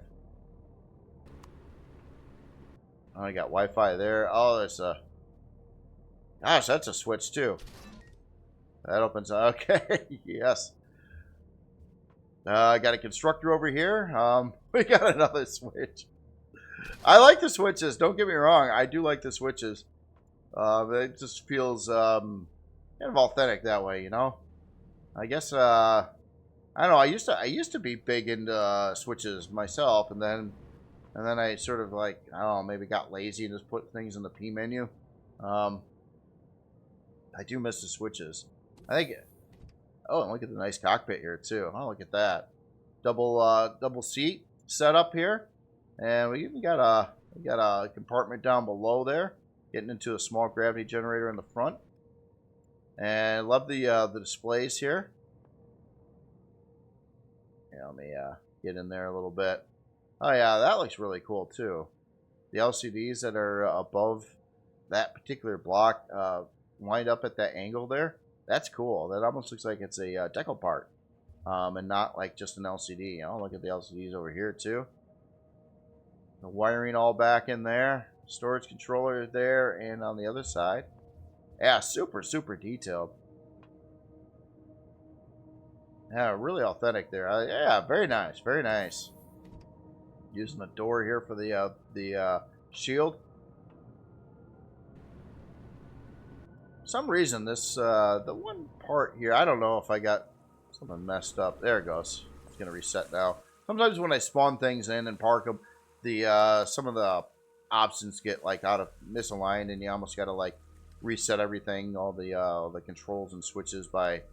Oh, I got Wi-Fi there. Oh, there's a... Gosh, that's a switch, too. That opens... Okay, yes. I got a constructor over here. We got another switch. I like the switches. Don't get me wrong. I do like the switches. It just feels kind of authentic that way, you know? I guess... I don't know. I used to be big into switches myself, and then I sort of like, I don't know, maybe got lazy and just put things in the P menu. I do miss the switches. I think. Oh, and look at the nice cockpit here too. Oh, look at that. Double seat setup here, and we even got a compartment down below there, getting into a small gravity generator in the front. And I love the displays here. Yeah, let me get in there a little bit. Oh yeah, that looks really cool too. The LCDs that are above that particular block wind up at that angle there. That's cool. That almost looks like it's a decal part, and not like just an LCD. Oh, look at the LCDs over here too. The wiring all back in there. Storage controller there, and on the other side. Yeah, super detailed. Yeah, really authentic there. Yeah, very nice, very nice. Using the door here for the shield. For some reason, this the one part here, I don't know if I got something messed up. There it goes. It's gonna reset now. Sometimes when I spawn things in and park them, the some of the options get like out of misaligned, and you almost gotta like reset everything, all the controls and switches by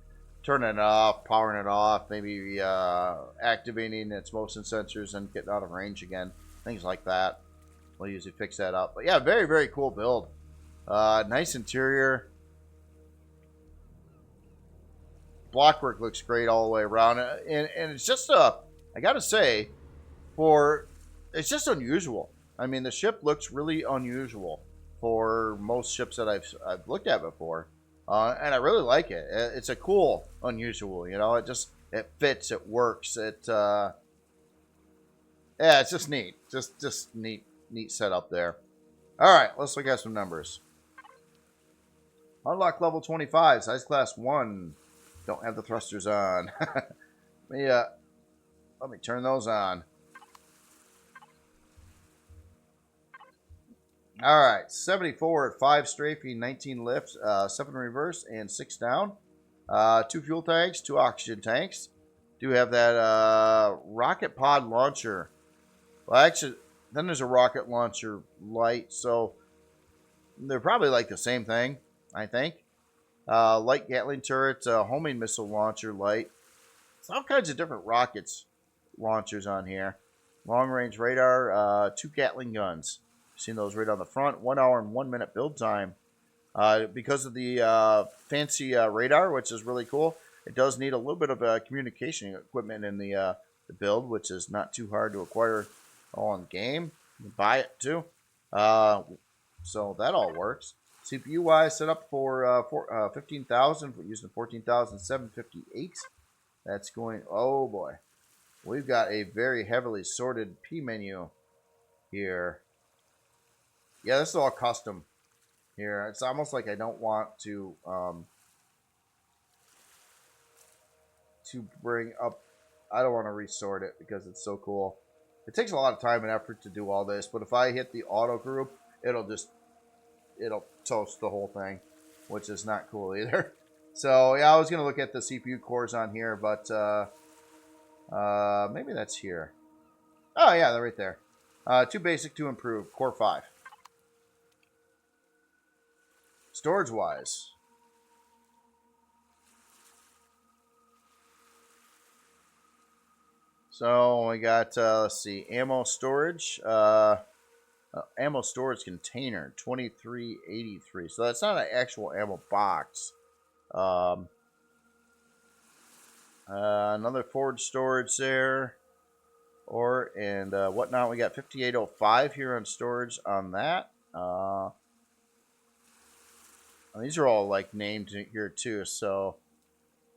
turning it off, powering it off, maybe activating its motion sensors and getting out of range again. Things like that. We'll usually fix that up. But yeah, very cool build. Nice interior. Blockwork looks great all the way around. And it's just, I gotta say, it's just unusual. I mean, the ship looks really unusual for most ships that I've looked at before. And I really like it. It's a cool, unusual, you know. It fits, it works. Yeah, it's just neat. Just neat setup there. All right, let's look at some numbers. Unlock level 25, size class 1. Don't have the thrusters on. Let me turn those on. Alright, 74 at 5 strafing, 19 lifts, 7 reverse, and 6 down. 2 fuel tanks, 2 oxygen tanks. Do have that rocket pod launcher. Well, actually, then there's a rocket launcher light, so they're probably like the same thing, I think. Light Gatling turret, homing missile launcher light. It's all kinds of different rockets launchers on here. Long range radar, 2 Gatling guns. Seen those right on the front. 1 hour and 1 minute build time. Because of the fancy radar, which is really cool, it does need a little bit of communication equipment in the build, which is not too hard to acquire all in game. You can buy it too. So that all works. CPU wise, set up for 15,000 for using 14,758. That's going. Oh boy, we've got a very heavily sorted P menu here. Yeah, this is all custom here. It's almost like I don't want to bring up. I don't want to resort it because it's so cool. It takes a lot of time and effort to do all this, but if I hit the auto group, it'll toast the whole thing, which is not cool either. So yeah, I was gonna look at the CPU cores on here, but maybe that's here. Oh yeah, they're right there. 2 basic, 2 improved, core 5. Storage wise, so we got let's see, ammo storage container 2383. So that's not an actual ammo box. Another forward storage there, and whatnot. We got 5805 here on storage on that. These are all like named here too, so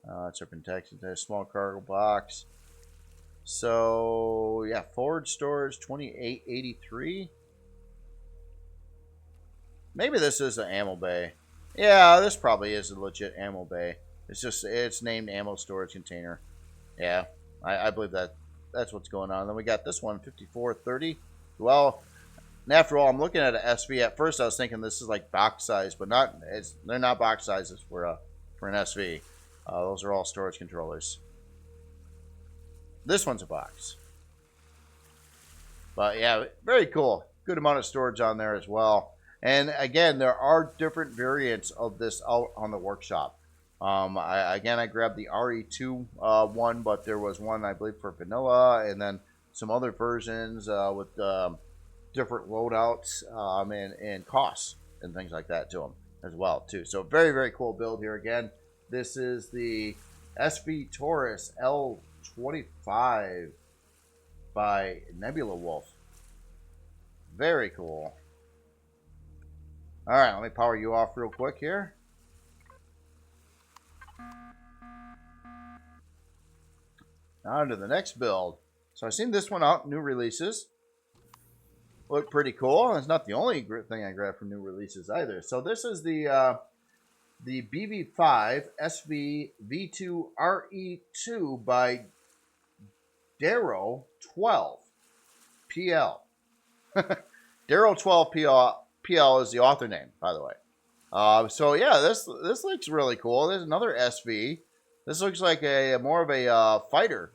Serpentex into a small cargo box. So yeah, forward storage 2883. Maybe this is an ammo bay. Yeah, this probably is a legit ammo bay. It's named ammo storage container. Yeah, I believe that's what's going on. Then we got this one, 5430. Well, and after all, I'm looking at an SV. At first, I was thinking this is like box size, but they're not box sizes for an SV. Those are all storage controllers. This one's a box. But yeah, very cool. Good amount of storage on there as well. And again, there are different variants of this out on the workshop. I grabbed the RE2 one, but there was one, I believe, for vanilla, and then some other versions with different loadouts and costs and things like that to them as well, too. So very, very cool build here. Again, this is the SV Taurus L25 by Nebula Wolf. Very cool. All right, let me power you off real quick here. On to the next build. So I've seen this one out, new releases. Look pretty cool. It's not the only thing I grabbed from new releases either. So this is the BB5 SV V2 RE2 by Darrow12 PL. Darrow12 PL is the author name, by the way. So yeah, this looks really cool. There's another SV. This looks like more of a fighter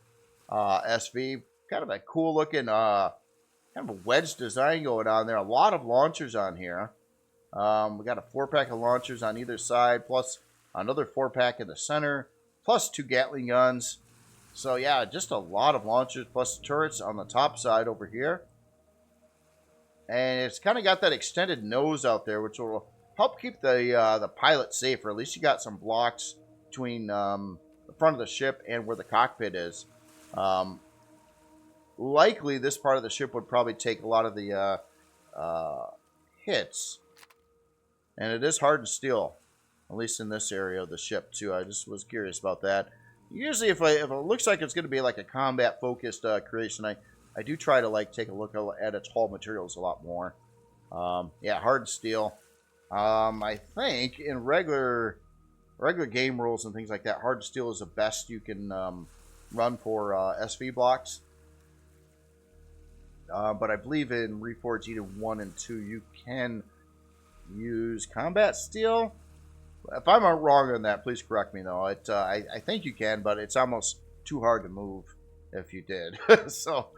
SV. Kind of a cool looking kind of a wedge design going on there. A lot of launchers on here. We got a 4-pack of launchers on either side, plus another 4-pack in the center, plus 2 Gatling guns. So yeah, just a lot of launchers, plus turrets on the top side over here. And it's kind of got that extended nose out there, which will help keep the pilot safe, or at least you got some blocks between the front of the ship and where the cockpit is. Likely, this part of the ship would probably take a lot of the hits. And it is hardened steel, at least in this area of the ship, too. I just was curious about that. Usually, if it looks like it's going to be like a combat-focused creation, I do try to like take a look at its hull materials a lot more. Yeah, hardened steel. I think in regular game rules and things like that, hard steel is the best you can run for SV blocks. But I believe in Reforged Eden 1 and 2, you can use combat steel. If I'm wrong on that, please correct me, though. I think you can, but it's almost too hard to move if you did. So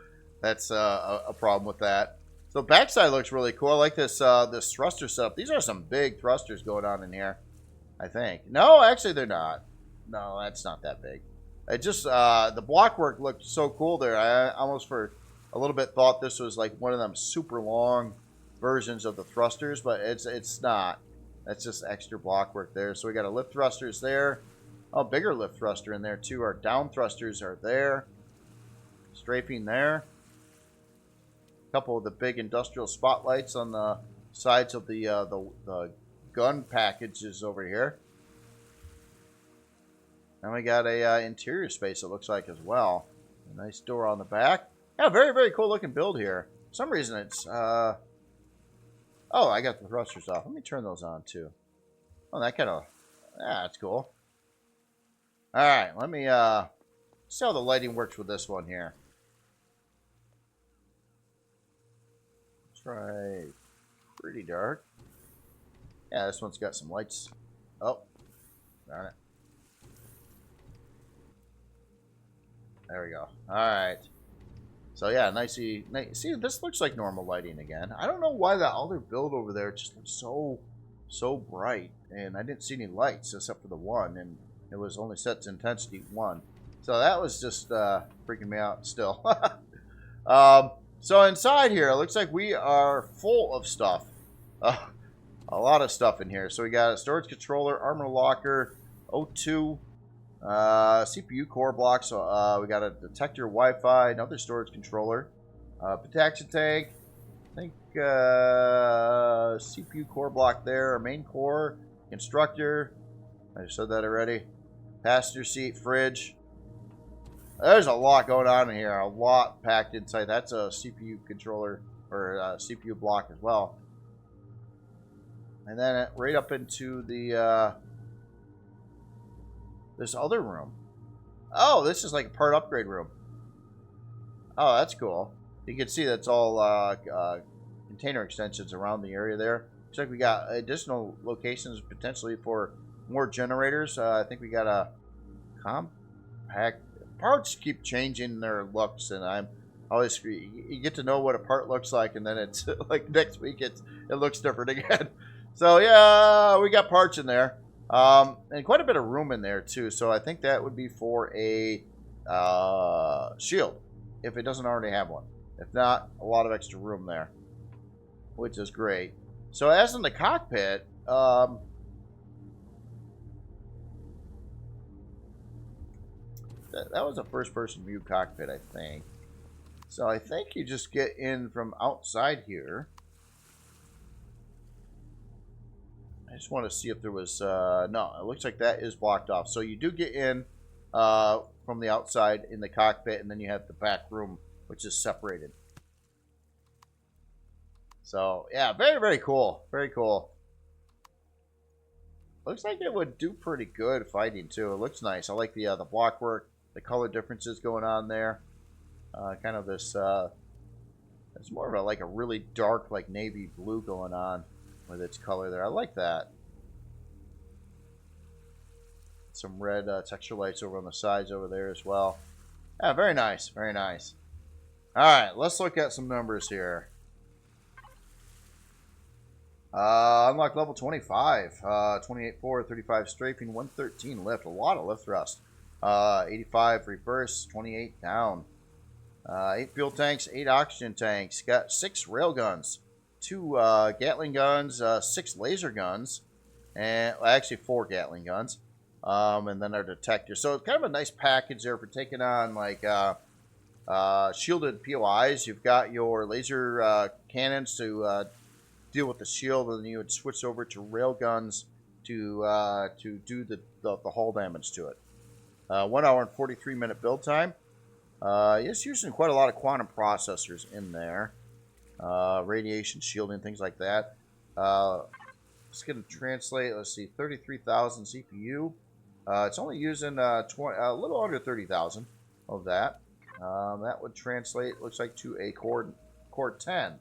that's a problem with that. So backside looks really cool. I like this this thruster setup. These are some big thrusters going on in here, I think. No, actually they're not. No, that's not that big. It just, the block work looked so cool there. I almost for a little bit thought this was like one of them super long versions of the thrusters, but it's not. That's just extra block work there. So we got a lift thrusters there. Oh, bigger lift thruster in there too. Our down thrusters are there. Strafing there. A couple of the big industrial spotlights on the sides of the gun packages over here. And we got a interior space, it looks like, as well. A nice door on the back. Yeah, very, very cool looking build here. For some reason it's... Oh, I got the thrusters off. Let me turn those on, too. Oh, that kind of... Yeah, that's cool. Alright, let me see how the lighting works with this one here. Try pretty dark. Yeah, this one's got some lights. Oh, darn it. There we go. Alright. So yeah, nicey. See, this looks like normal lighting again. I don't know why that other build over there just looks so bright. And I didn't see any lights except for the one. And it was only set to intensity 1. So that was just freaking me out still. So inside here, it looks like we are full of stuff. A lot of stuff in here. So we got a storage controller, armor locker, O2, CPU core blocks. So we got a detector, Wi-Fi, another storage controller, protection tank. I think CPU core block there, our main core, constructor. I just said that already. Passenger seat, fridge. There's a lot going on in here. A lot packed inside. That's a CPU controller or a CPU block as well. And then right up into the this other room. Oh, this is like a part upgrade room. Oh, that's cool. You can see that's all container extensions around the area there. Looks like we got additional locations potentially for more generators. I think we got a compact. Parts keep changing their looks, and I'm always, you get to know what a part looks like, and then it's like next week it looks different again. So yeah, we got parts in there, and quite a bit of room in there too. So I think that would be for a shield if it doesn't already have one. If not, a lot of extra room there, which is great. So as in the cockpit, that was a first-person view cockpit, I think. So I think you just get in from outside here. I just want to see if there was... no, it looks like that is blocked off. So you do get in from the outside in the cockpit, and then you have the back room, which is separated. So, yeah, very, very cool. Very cool. Looks like it would do pretty good fighting, too. It looks nice. I like the block work. The color differences going on there. Kind of this, it's more of like a really dark, like navy blue going on with its color there. I like that. Some red texture lights over on the sides over there as well. Yeah, very nice, very nice. All right, let's look at some numbers here. Unlock level 25, 28.4, 35 strafing, 113 lift, a lot of lift thrust. 85 reverse, 28 down. 8 fuel tanks, 8 oxygen tanks. Got 6 rail guns, 2 Gatling guns, 6 laser guns, and well, actually 4 Gatling guns. And then our detector. So it's kind of a nice package there for taking on like shielded POIs. You've got your laser cannons to deal with the shield, and then you would switch over to rail guns to do the hull damage to it. 1 hour and 43-minute build time. It's using quite a lot of quantum processors in there. Radiation shielding, things like that. It's going to translate, let's see, 33,000 CPU. It's only using a little under 30,000 of that. That would translate, looks like, to a Core 10.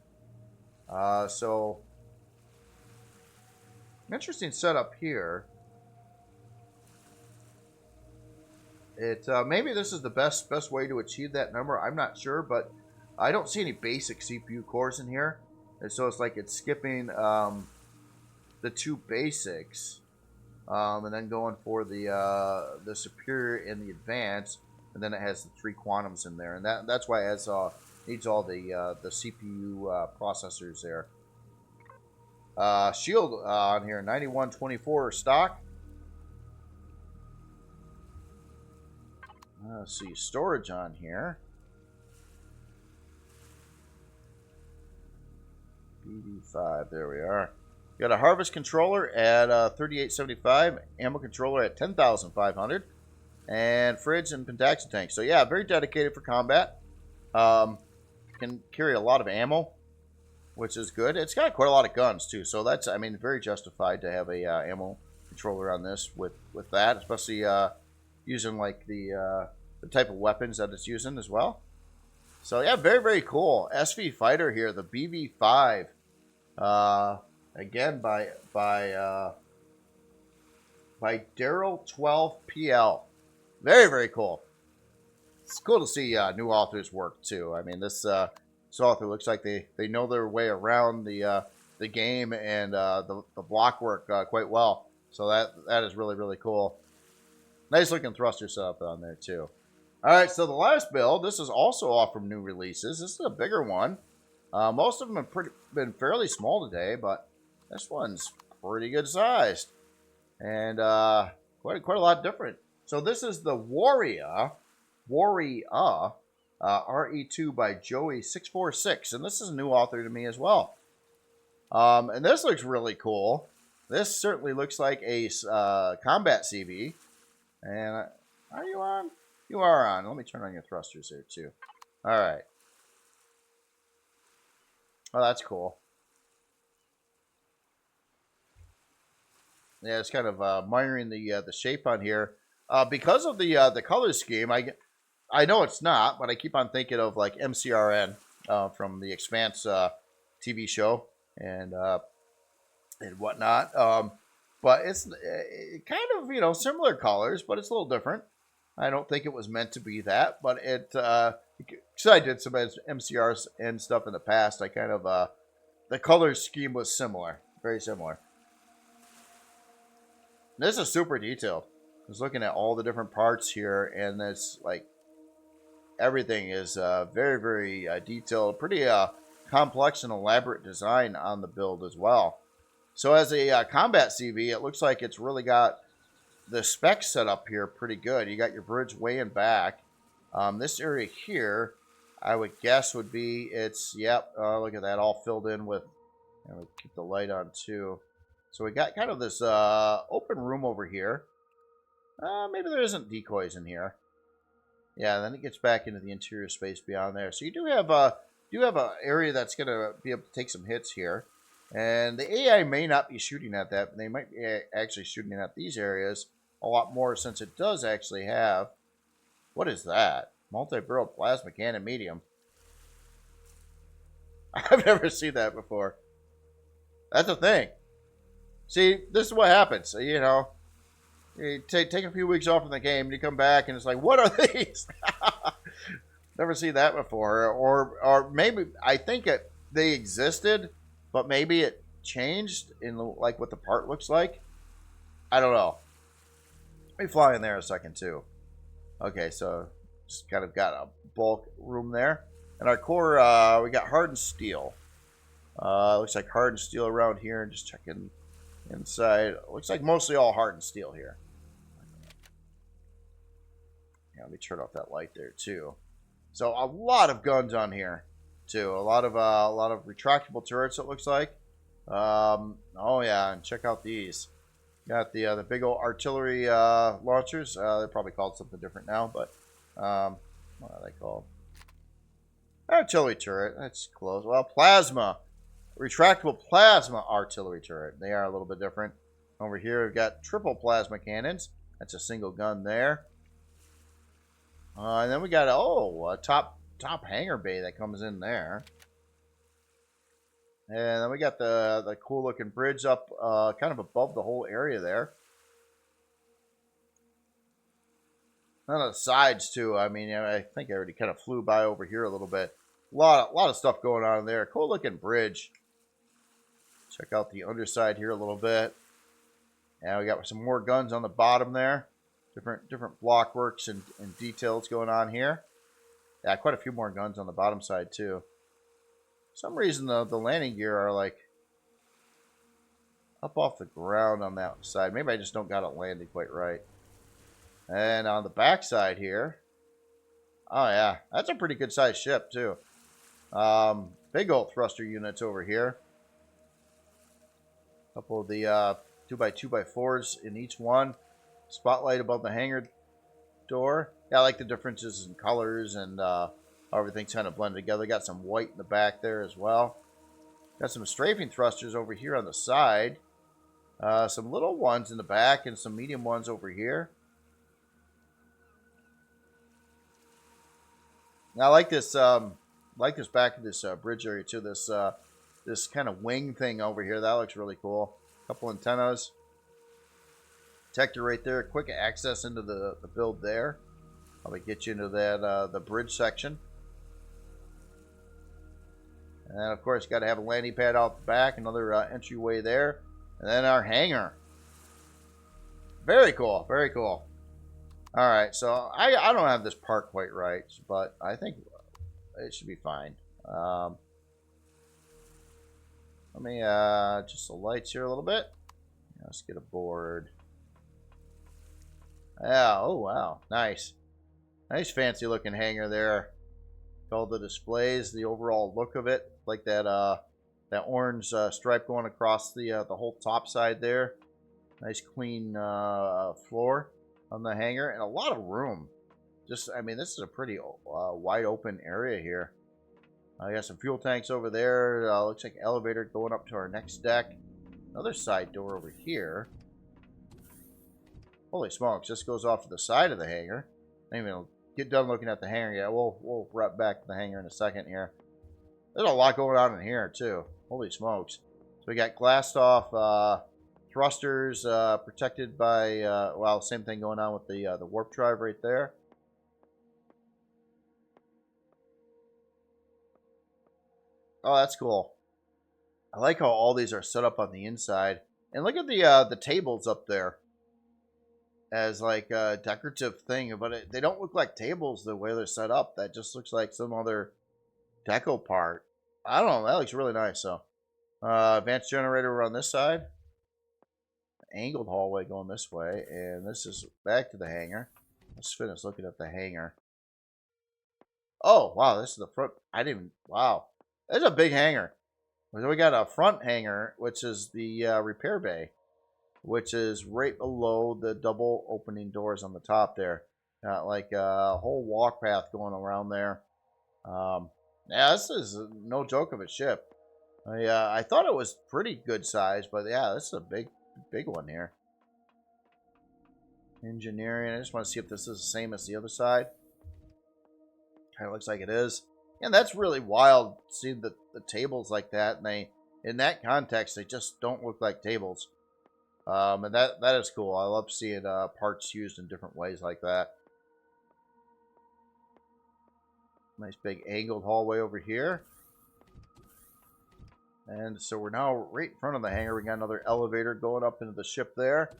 So, interesting setup here. Maybe this is the best way to achieve that number. I'm not sure, but I don't see any basic CPU cores in here. And so it's like it's skipping the 2 basics, and then going for the superior and the advanced, and then it has the 3 quantums in there, and that's why it has needs all the CPU processors there. Shield on here, 9124 stock. Let's see, storage on here. BD5, there we are. Got a harvest controller at 3875, ammo controller at 10,500, and fridge and pentaxi tank. So yeah, very dedicated for combat. Can carry a lot of ammo, which is good. It's got quite a lot of guns too, so that's, I mean, very justified to have a ammo controller on this with that, especially using like the type of weapons that it's using as well. So yeah, very, very cool. SV fighter here, the BB5. Again by Daryl 12 PL. Very, very cool. It's cool to see new authors work too. I mean, this author looks like they know their way around the game and the block work quite well. So that is really, really cool. Nice looking thruster setup on there too. All right, so the last build, this is also off from new releases. This is a bigger one. Most of them have been fairly small today, but this one's pretty good sized and quite a lot different. So this is the Warrior RE2 by Joey646, and this is a new author to me as well. And this looks really cool. This certainly looks like a combat CV. And are you on? You are on. Let me turn on your thrusters here too. All right. Oh, that's cool. Yeah, it's kind of admiring the shape on here because of the color scheme. I know it's not, but I keep on thinking of like MCRN from the Expanse TV show and whatnot. But it's kind of, you know, similar colors, but it's a little different. I don't think it was meant to be that, but it. Because I did some MCRs and stuff in the past, I kind of the color scheme was similar, very similar. This is super detailed. I was looking at all the different parts here, and it's like everything is very, very detailed. Pretty complex and elaborate design on the build as well. So as a combat CV, it looks like it's really got the specs set up here pretty good. You got your bridge way in back. This area here, I would guess would be, it's, yep, look at that, all filled in with, and we keep the light on too. So we got kind of this open room over here. Maybe there isn't decoys in here. Yeah, then it gets back into the interior space beyond there. So you do have a area that's going to be able to take some hits here. And the AI may not be shooting at that, but they might be actually shooting at these areas a lot more, since it does actually have, what is that? Multi-barrel plasma cannon medium. I've never seen that before. That's a thing. See, this is what happens. You know, you take a few weeks off from the game, and you come back, and it's like, what are these? Never seen that before. Or maybe, I think they existed, but maybe it changed in like what the part looks like. I don't know. Let me fly in there a second too. Okay, so just kind of got a bulk room there. And our core, we got hardened steel. Looks like hardened steel around here. And just checking inside. Looks like mostly all hardened steel here. Yeah, let me turn off that light there too. So a lot of guns on here too. A lot of retractable turrets, it looks like. Oh yeah, and check out these. Got the big old artillery launchers. They're probably called something different now, but what are they called? Artillery turret. That's close. Well, plasma retractable plasma artillery turret. They are a little bit different. Over here, we've got triple plasma cannons. That's a single gun there. And then we got a top hangar bay that comes in there. And then we got the cool looking bridge up kind of above the whole area there. And on the sides too. I mean, I think I already kind of flew by over here a little bit. A lot of stuff going on there. Cool looking bridge. Check out the underside here a little bit. And we got some more guns on the bottom there. Different blockworks and details going on here. Yeah, quite a few more guns on the bottom side too. For some reason the landing gear are like up off the ground on that side. Maybe I just don't got it landed quite right. And on the back side here, oh yeah, that's a pretty good sized ship too. Big old thruster units over here. A couple of the 2x2x4s in each one. Spotlight above the hangar door. Yeah, I like the differences in colors and how everything's kind of blended together. Got some white in the back there as well. Got some strafing thrusters over here on the side. Some little ones in the back and some medium ones over here. Now, I like this back of this bridge area too. This kind of wing thing over here. That looks really cool. Couple antennas. Detector right there. Quick access into the build there. Probably get you into that the bridge section. And of course, got to have a landing pad out the back. Another entryway there. And then our hangar. Very cool. Very cool. All right, so I don't have this part quite right, but I think it should be fine. Let me just the lights here a little bit. Let's get aboard. Yeah, oh wow, nice. Nice fancy looking hangar there. All the displays, the overall look of it, like that that orange stripe going across the whole top side there. Nice clean floor on the hangar and a lot of room. Just, I mean, this is a pretty wide open area here. I got some fuel tanks over there. Looks like an elevator going up to our next deck. Another side door over here. Holy smokes, this goes off to the side of the hangar. I didn't even get done looking at the hangar yet. We'll wrap back to the hangar in a second here. There's a lot going on in here too. Holy smokes. So we got glassed off thrusters protected by, well, same thing going on with the warp drive right there. Oh, that's cool. I like how all these are set up on the inside. And look at the tables up there as like a decorative thing, but they don't look like tables the way they're set up. That just looks like some other deco part. I don't know. That looks really nice. So, advanced generator on this side. Angled hallway going this way, and this is back to the hangar. Let's finish looking at the hangar. Oh, wow. This is the front. Wow. There's a big hangar. So we got a front hangar, which is the repair bay, which is right below the double opening doors on the top there. Got like a whole walk path going around there. Yeah, this is no joke of a ship. I thought it was pretty good size, but yeah, this is a big one here. Engineering. I just want to see if this is the same as the other side. Kind of looks like it is. And that's really wild, seeing the tables like that. And in that context, they just don't look like tables. And that is cool. I love seeing parts used in different ways like that. Nice big angled hallway over here. And so we're now right in front of the hangar. We got another elevator going up into the ship there.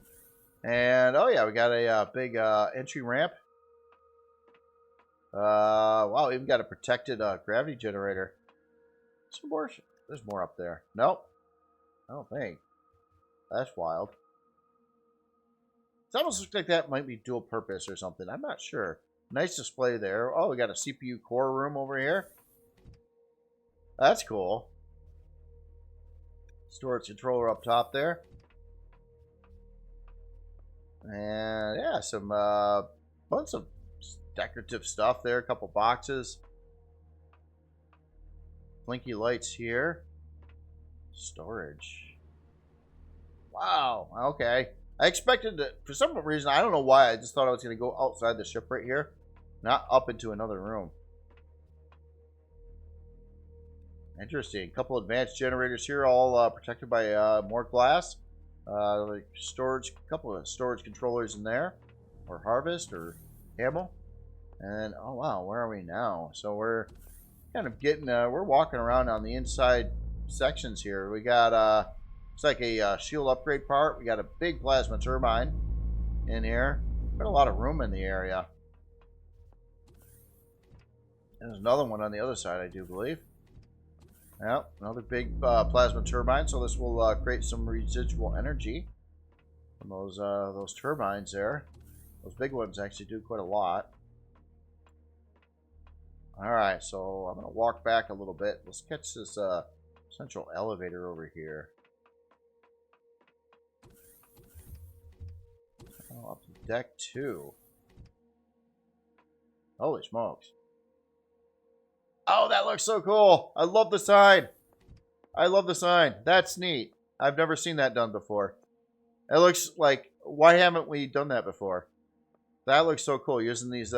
And, oh yeah, we got a big entry ramp. Wow, even got a protected gravity generator. Some more. There's more up there. Nope. I don't think. That's wild. It almost looks like that might be dual purpose or something. I'm not sure. Nice display there. Oh, we got a CPU core room over here. That's cool. Storage controller up top there. And yeah, some bunch of decorative stuff there. A couple boxes. Blinky lights here. Storage. Wow. Okay. I expected to, for some reason, I don't know why, I just thought I was going to go outside the ship right here, not up into another room. Interesting. A couple advanced generators here, all protected by more glass. Like storage, a couple of storage controllers in there, or harvest, or ammo. And oh wow, where are we now? So we're kind of getting, we're walking around on the inside sections here. We got it's like a shield upgrade part. We got a big plasma turbine in here. Got a lot of room in the area. There's another one on the other side, I do believe. Yep, another big plasma turbine. So this will create some residual energy from those turbines there. Those big ones actually do quite a lot. All right, so I'm gonna walk back a little bit. Let's catch this central elevator over here. Oh, up to deck 2. Holy smokes. Oh, that looks so cool. I love the sign. I love the sign. That's neat. I've never seen that done before. It looks like, why haven't we done that before? That looks so cool, using these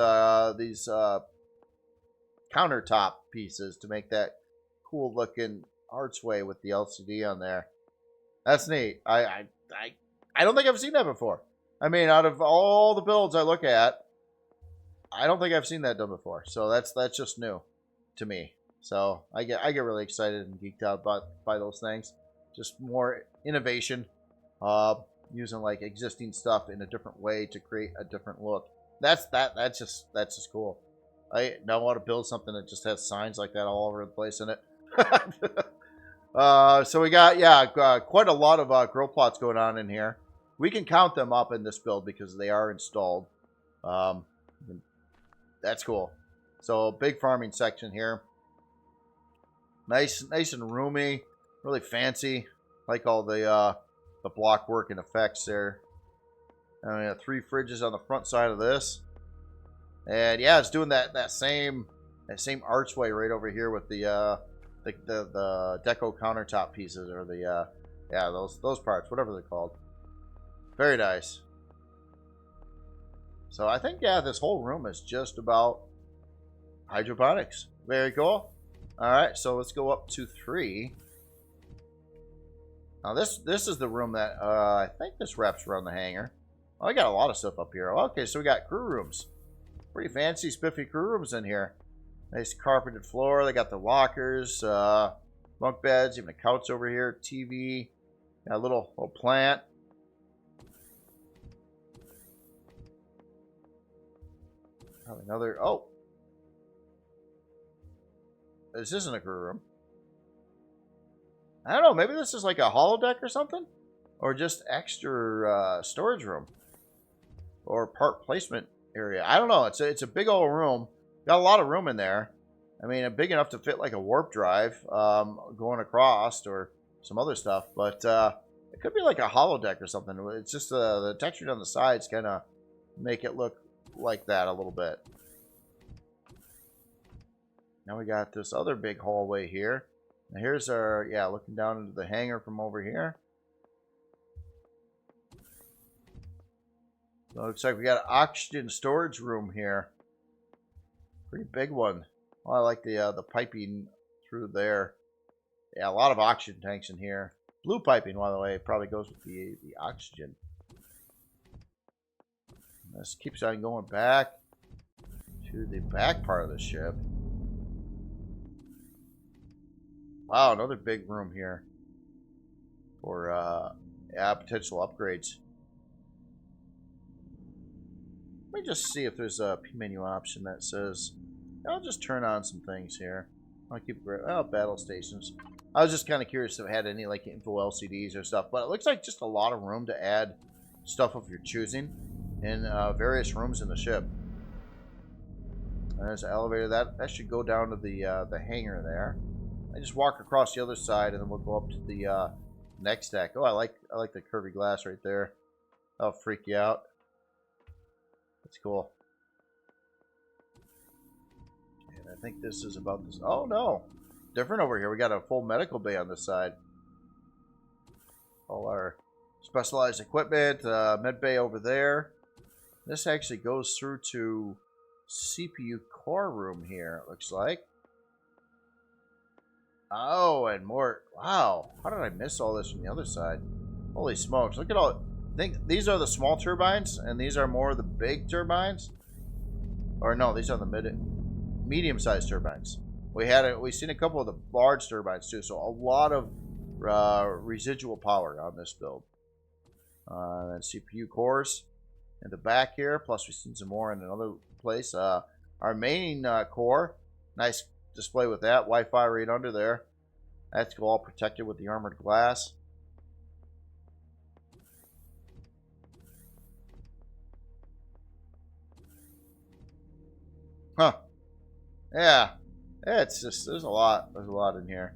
countertop pieces to make that cool looking archway with the LCD on there. That's neat. I don't think I've seen that before. I mean, out of all the builds I look at, I don't think I've seen that done before. So that's just new to me. So I get really excited and geeked out by those things. Just more innovation, using like existing stuff in a different way to create a different look. That's just cool. I don't want to build something that just has signs like that all over the place in it. So we got quite a lot of grow plots going on in here. We can count them up in this build because they are installed. That's cool. So big farming section here. Nice and roomy, really fancy. Like all the block work and effects there. And we have 3 fridges on the front side of this. And yeah, it's doing that same archway right over here with the deco countertop pieces, or the those parts, whatever they're called. Very nice. So I think this whole room is just about hydroponics. Very cool. All right, so let's go up to 3. Now this is the room that I think this wraps around the hangar. Oh, I got a lot of stuff up here. Okay, so we got crew rooms. Pretty fancy, spiffy crew rooms in here. Nice carpeted floor. They got the lockers, bunk beds, even a couch over here, TV, got a little plant. Another, oh. This isn't a crew room. I don't know, maybe this is like a holodeck or something? Or just extra storage room. Or part placement area. I don't know. It's a big old room. Got a lot of room in there. I mean, big enough to fit like a warp drive going across, or some other stuff. But it could be like a holodeck or something. It's just the texture on the sides kind of make it look like that a little bit. Now we got this other big hallway here. Now here's our, looking down into the hangar from over here. So it looks like we got an oxygen storage room here. Pretty big one. Oh, I like the piping through there. Yeah, a lot of oxygen tanks in here. Blue piping, by the way, probably goes with the oxygen. And this keeps on going back to the back part of the ship. Wow, another big room here for potential upgrades. Let me just see if there's a P menu option that says, I'll just turn on some things here. I'll keep battle stations. I was just kind of curious if it had any like info LCDs or stuff, but it looks like just a lot of room to add stuff of your choosing in various rooms in the ship. And there's an elevator that should go down to the hangar there. I just walk across the other side, and then we'll go up to the next deck. Oh, I like the curvy glass right there. That'll freak you out. That's cool. And I think this is about this. Oh no, different over here. We got a full medical bay on this side. all our specialized equipment. Med bay over there. This actually goes through to CPU core room here, it looks like. Oh, and more. Wow. How did I miss all this from the other side? Holy smokes. Look at all. I think these are the small turbines, and these are more of the big turbines. Or no, these are the medium-sized turbines. We've seen a couple of the large turbines too, so a lot of residual power on this build. And CPU cores in the back here, plus we've seen some more in another place. Our main core, nice display with that. Wi-Fi right under there. That's all protected with the armored glass. Huh. Yeah. It's just, there's a lot in here.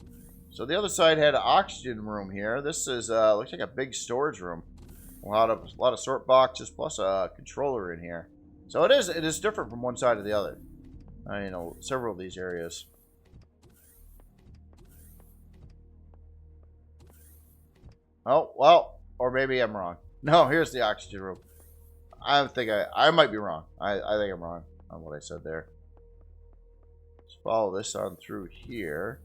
So the other side had an oxygen room here. This is looks like a big storage room. A lot of sort boxes plus a controller in here. So it is different from one side to the other. You know, several of these areas. Oh, well, or maybe I'm wrong. No, here's the oxygen room. I might be wrong. I think I'm wrong on what I said there. Let's follow this on through here.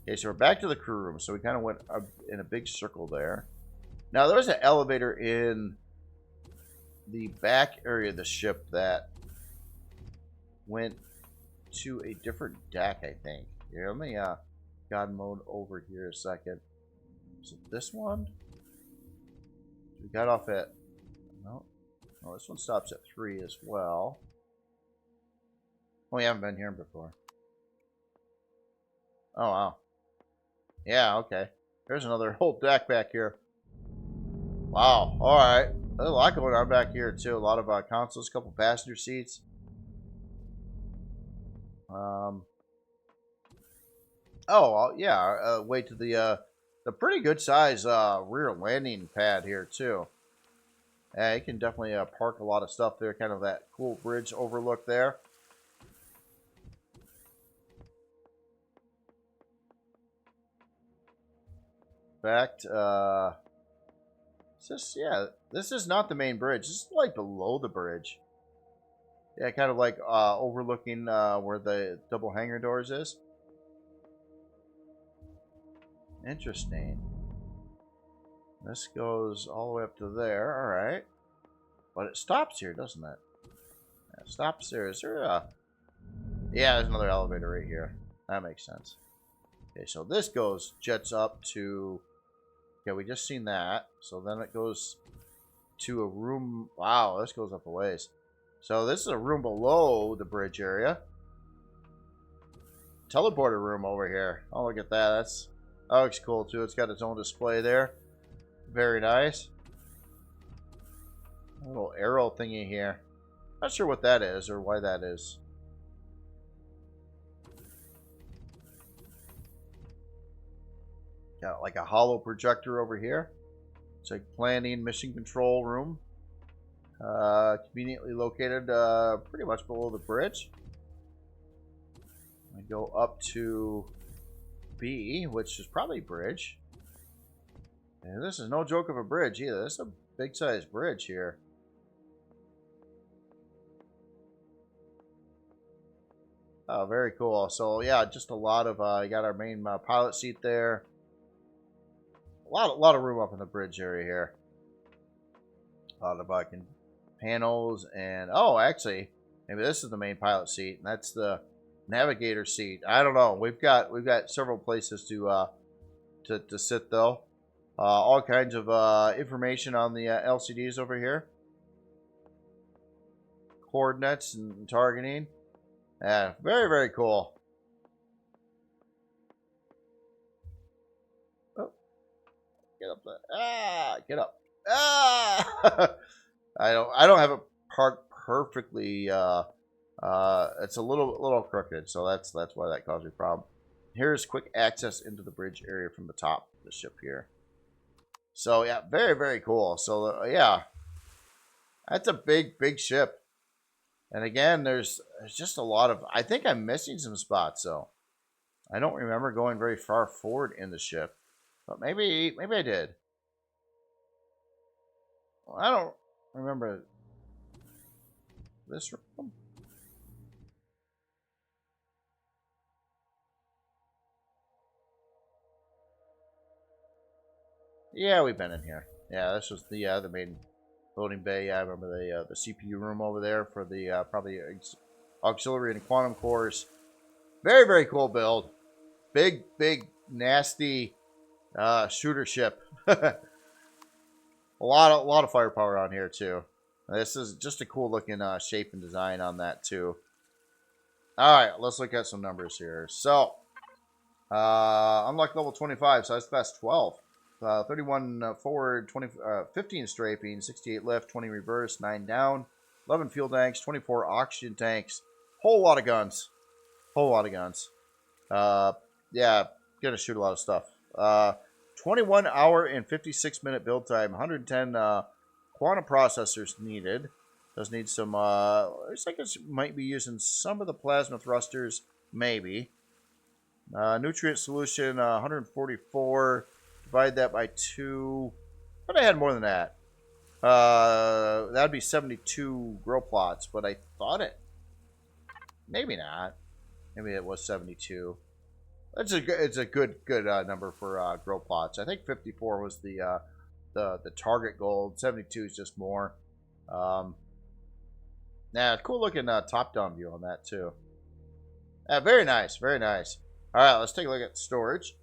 Okay, so we're back to the crew room. So we kind of went in a big circle there. Now, there was an elevator in the back area of the ship that went to a different deck, I think. Here, let me God mode over here a second. Is it this one? We got off at... No. Oh, this one stops at 3 as well. Oh, we haven't been here before. Oh, wow. Yeah, okay. There's another whole deck back here. Wow, alright. There's a lot going on back here, too. A lot of consoles, a couple passenger seats. Oh, yeah, way to the pretty good size rear landing pad here, too. Yeah, you can definitely park a lot of stuff there. Kind of that cool bridge overlook there. In fact, this is not the main bridge. This is like below the bridge. Yeah, kind of like overlooking where the double hangar doors is. Interesting. This goes all the way up to there. All right. But it stops here, doesn't it? Yeah, it stops there. Is there a... Yeah, there's another elevator right here. That makes sense. Okay, so this jets up to... Okay, we just seen that. So then it goes to a room... Wow, this goes up a ways. So this is a room below the bridge area. Teleporter room over here. Oh, look at that. That looks cool, too. It's got its own display there. Very nice. A little arrow thingy here. Not sure what that is or why that is. Got like a hollow projector over here. It's like planning mission control room. Conveniently located pretty much below the bridge. I go up to B, which is probably bridge. And this is no joke of a bridge either. This is a big size bridge here. Oh, very cool. So yeah, just a lot of you got our main pilot seat there. A lot of room up in the bridge area here. A lot of panels and actually, maybe this is the main pilot seat and that's the navigator seat. I don't know. We've got several places to sit though. All kinds of information on the LCDs over here. Coordinates and targeting. Yeah, very, very cool. Oh, get up there. Get up. I don't have it parked perfectly. It's a little crooked, so that's why that caused me a problem. Here's quick access into the bridge area from the top of the ship here. So yeah, very, very cool. So yeah, that's a big ship. And again, there's just a lot of... I think I'm missing some spots, so... I don't remember going very far forward in the ship. But maybe I did. I don't remember this room. Yeah, we've been in here. Yeah, this was the main loading bay. Yeah, I remember the CPU room over there for the probably auxiliary and quantum cores. Very, very cool build. Big, nasty shooter ship. a lot of firepower on here too. This is just a cool looking shape and design on that too. All right, let's look at some numbers here. So, unlock level 25, size class 12. 31 forward, 15 strafing, 68 lift, 20 reverse, 9 down, 11 fuel tanks, 24 oxygen tanks. Whole lot of guns. Whole lot of guns. Yeah, gonna shoot a lot of stuff. 21 hour and 56 minute build time, 110 quantum processors needed. Does need some, looks like it might be using some of the plasma thrusters, maybe. Nutrient solution, 144. Divide that by 2. But I had more than that. That'd be 72 grow plots, but I thought it. Maybe not. Maybe it was 72. It's a good number for grow plots. I think 54 was the target goal. 72 is just more. Yeah, cool looking top down view on that too. Very nice, very nice. All right, let's take a look at storage.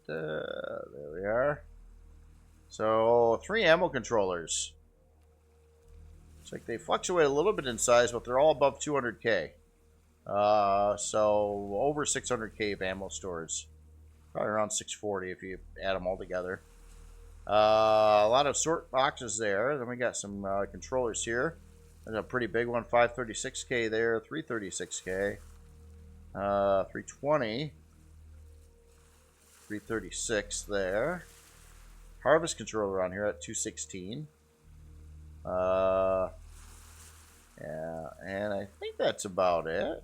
There we are. So 3 ammo controllers. It's like they fluctuate a little bit in size, but they're all above 200k. So over 600k of ammo storage. Probably around 640 if you add them all together. A lot of sort boxes there. Then we got some controllers here. There's a pretty big one, 536k there, 336k, 320, 336 there. Harvest controller on here at 216. Yeah, and I think that's about it.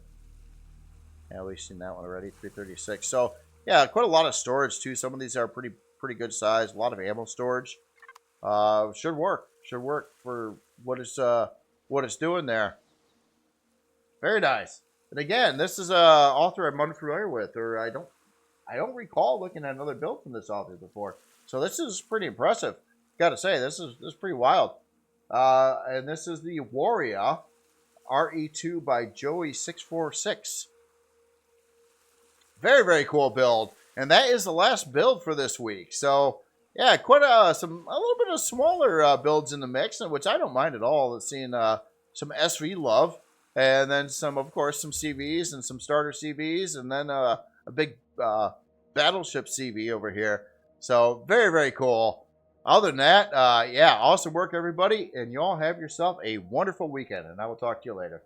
Yeah, we've seen that one already, 336. So yeah, quite a lot of storage too. Some of these are pretty good size. A lot of ammo storage. Should work for what it's doing there. Very nice. And again, this is a author I'm unfamiliar with, or I don't recall looking at another build from this author before. So this is pretty impressive. Got to say, this is pretty wild. And this is the Warrior RE2 by Joey646. Very, very cool build. And that is the last build for this week. So yeah, quite a little bit of smaller builds in the mix, which I don't mind at all. Seeing some SV love, and then some, of course, some CVs and some starter CVs, and then a big battleship CV over here. So very, very cool. Other than that, yeah, awesome work, everybody, and you all have yourself a wonderful weekend, and I will talk to you later.